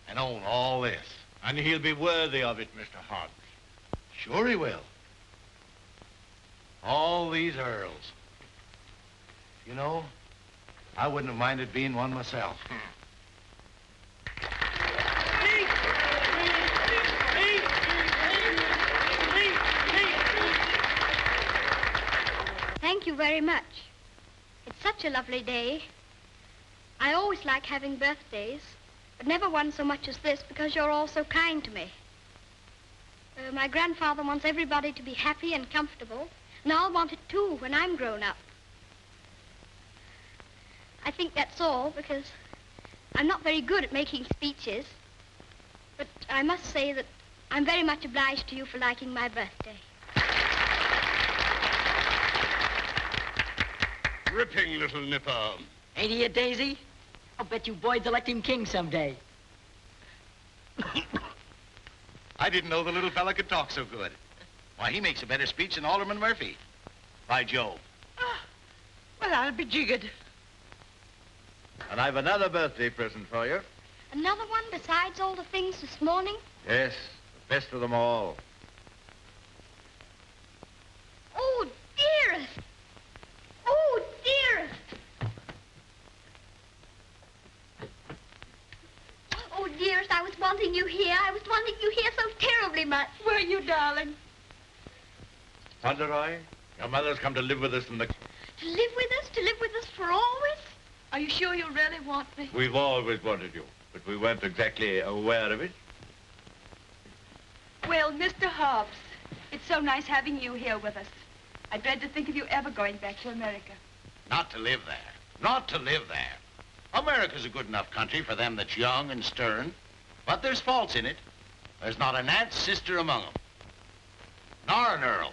and own all this. And he'll be worthy of it, Mr. Hobbs. Sure he will. All these earls. You know, I wouldn't have minded being one myself. very much. It's such a lovely day. I always like having birthdays, but never one so much as this because you're all so kind to me. My grandfather wants everybody to be happy and comfortable, and I'll want it too when I'm grown up. I think that's all because I'm not very good at making speeches, but I must say that I'm very much obliged to you for liking my birthday. Ripping little nipper. Ain't he a daisy? I'll bet you boys elect him king someday. I didn't know the little fella could talk so good. Why, he makes a better speech than Alderman Murphy. By Jove. Well, I'll be jiggered. And I've another birthday present for you. Another one besides all the things this morning? Yes, the best of them all. Oh, dearest! Oh, dearest! Oh, dearest, I was wanting you here. I was wanting you here so terribly much. Were you, darling? Fauntleroy, your mother's come to live with us in the... To live with us? To live with us for always? Are you sure you really want me? We've always wanted you, but we weren't exactly aware of it. Well, Mr. Hobbs, it's so nice having you here with us. I dread to think of you ever going back to America. Not to live there. Not to live there. America's a good enough country for them that's young and stern, but there's faults in it. There's not an aunt's sister among them. Nor an earl.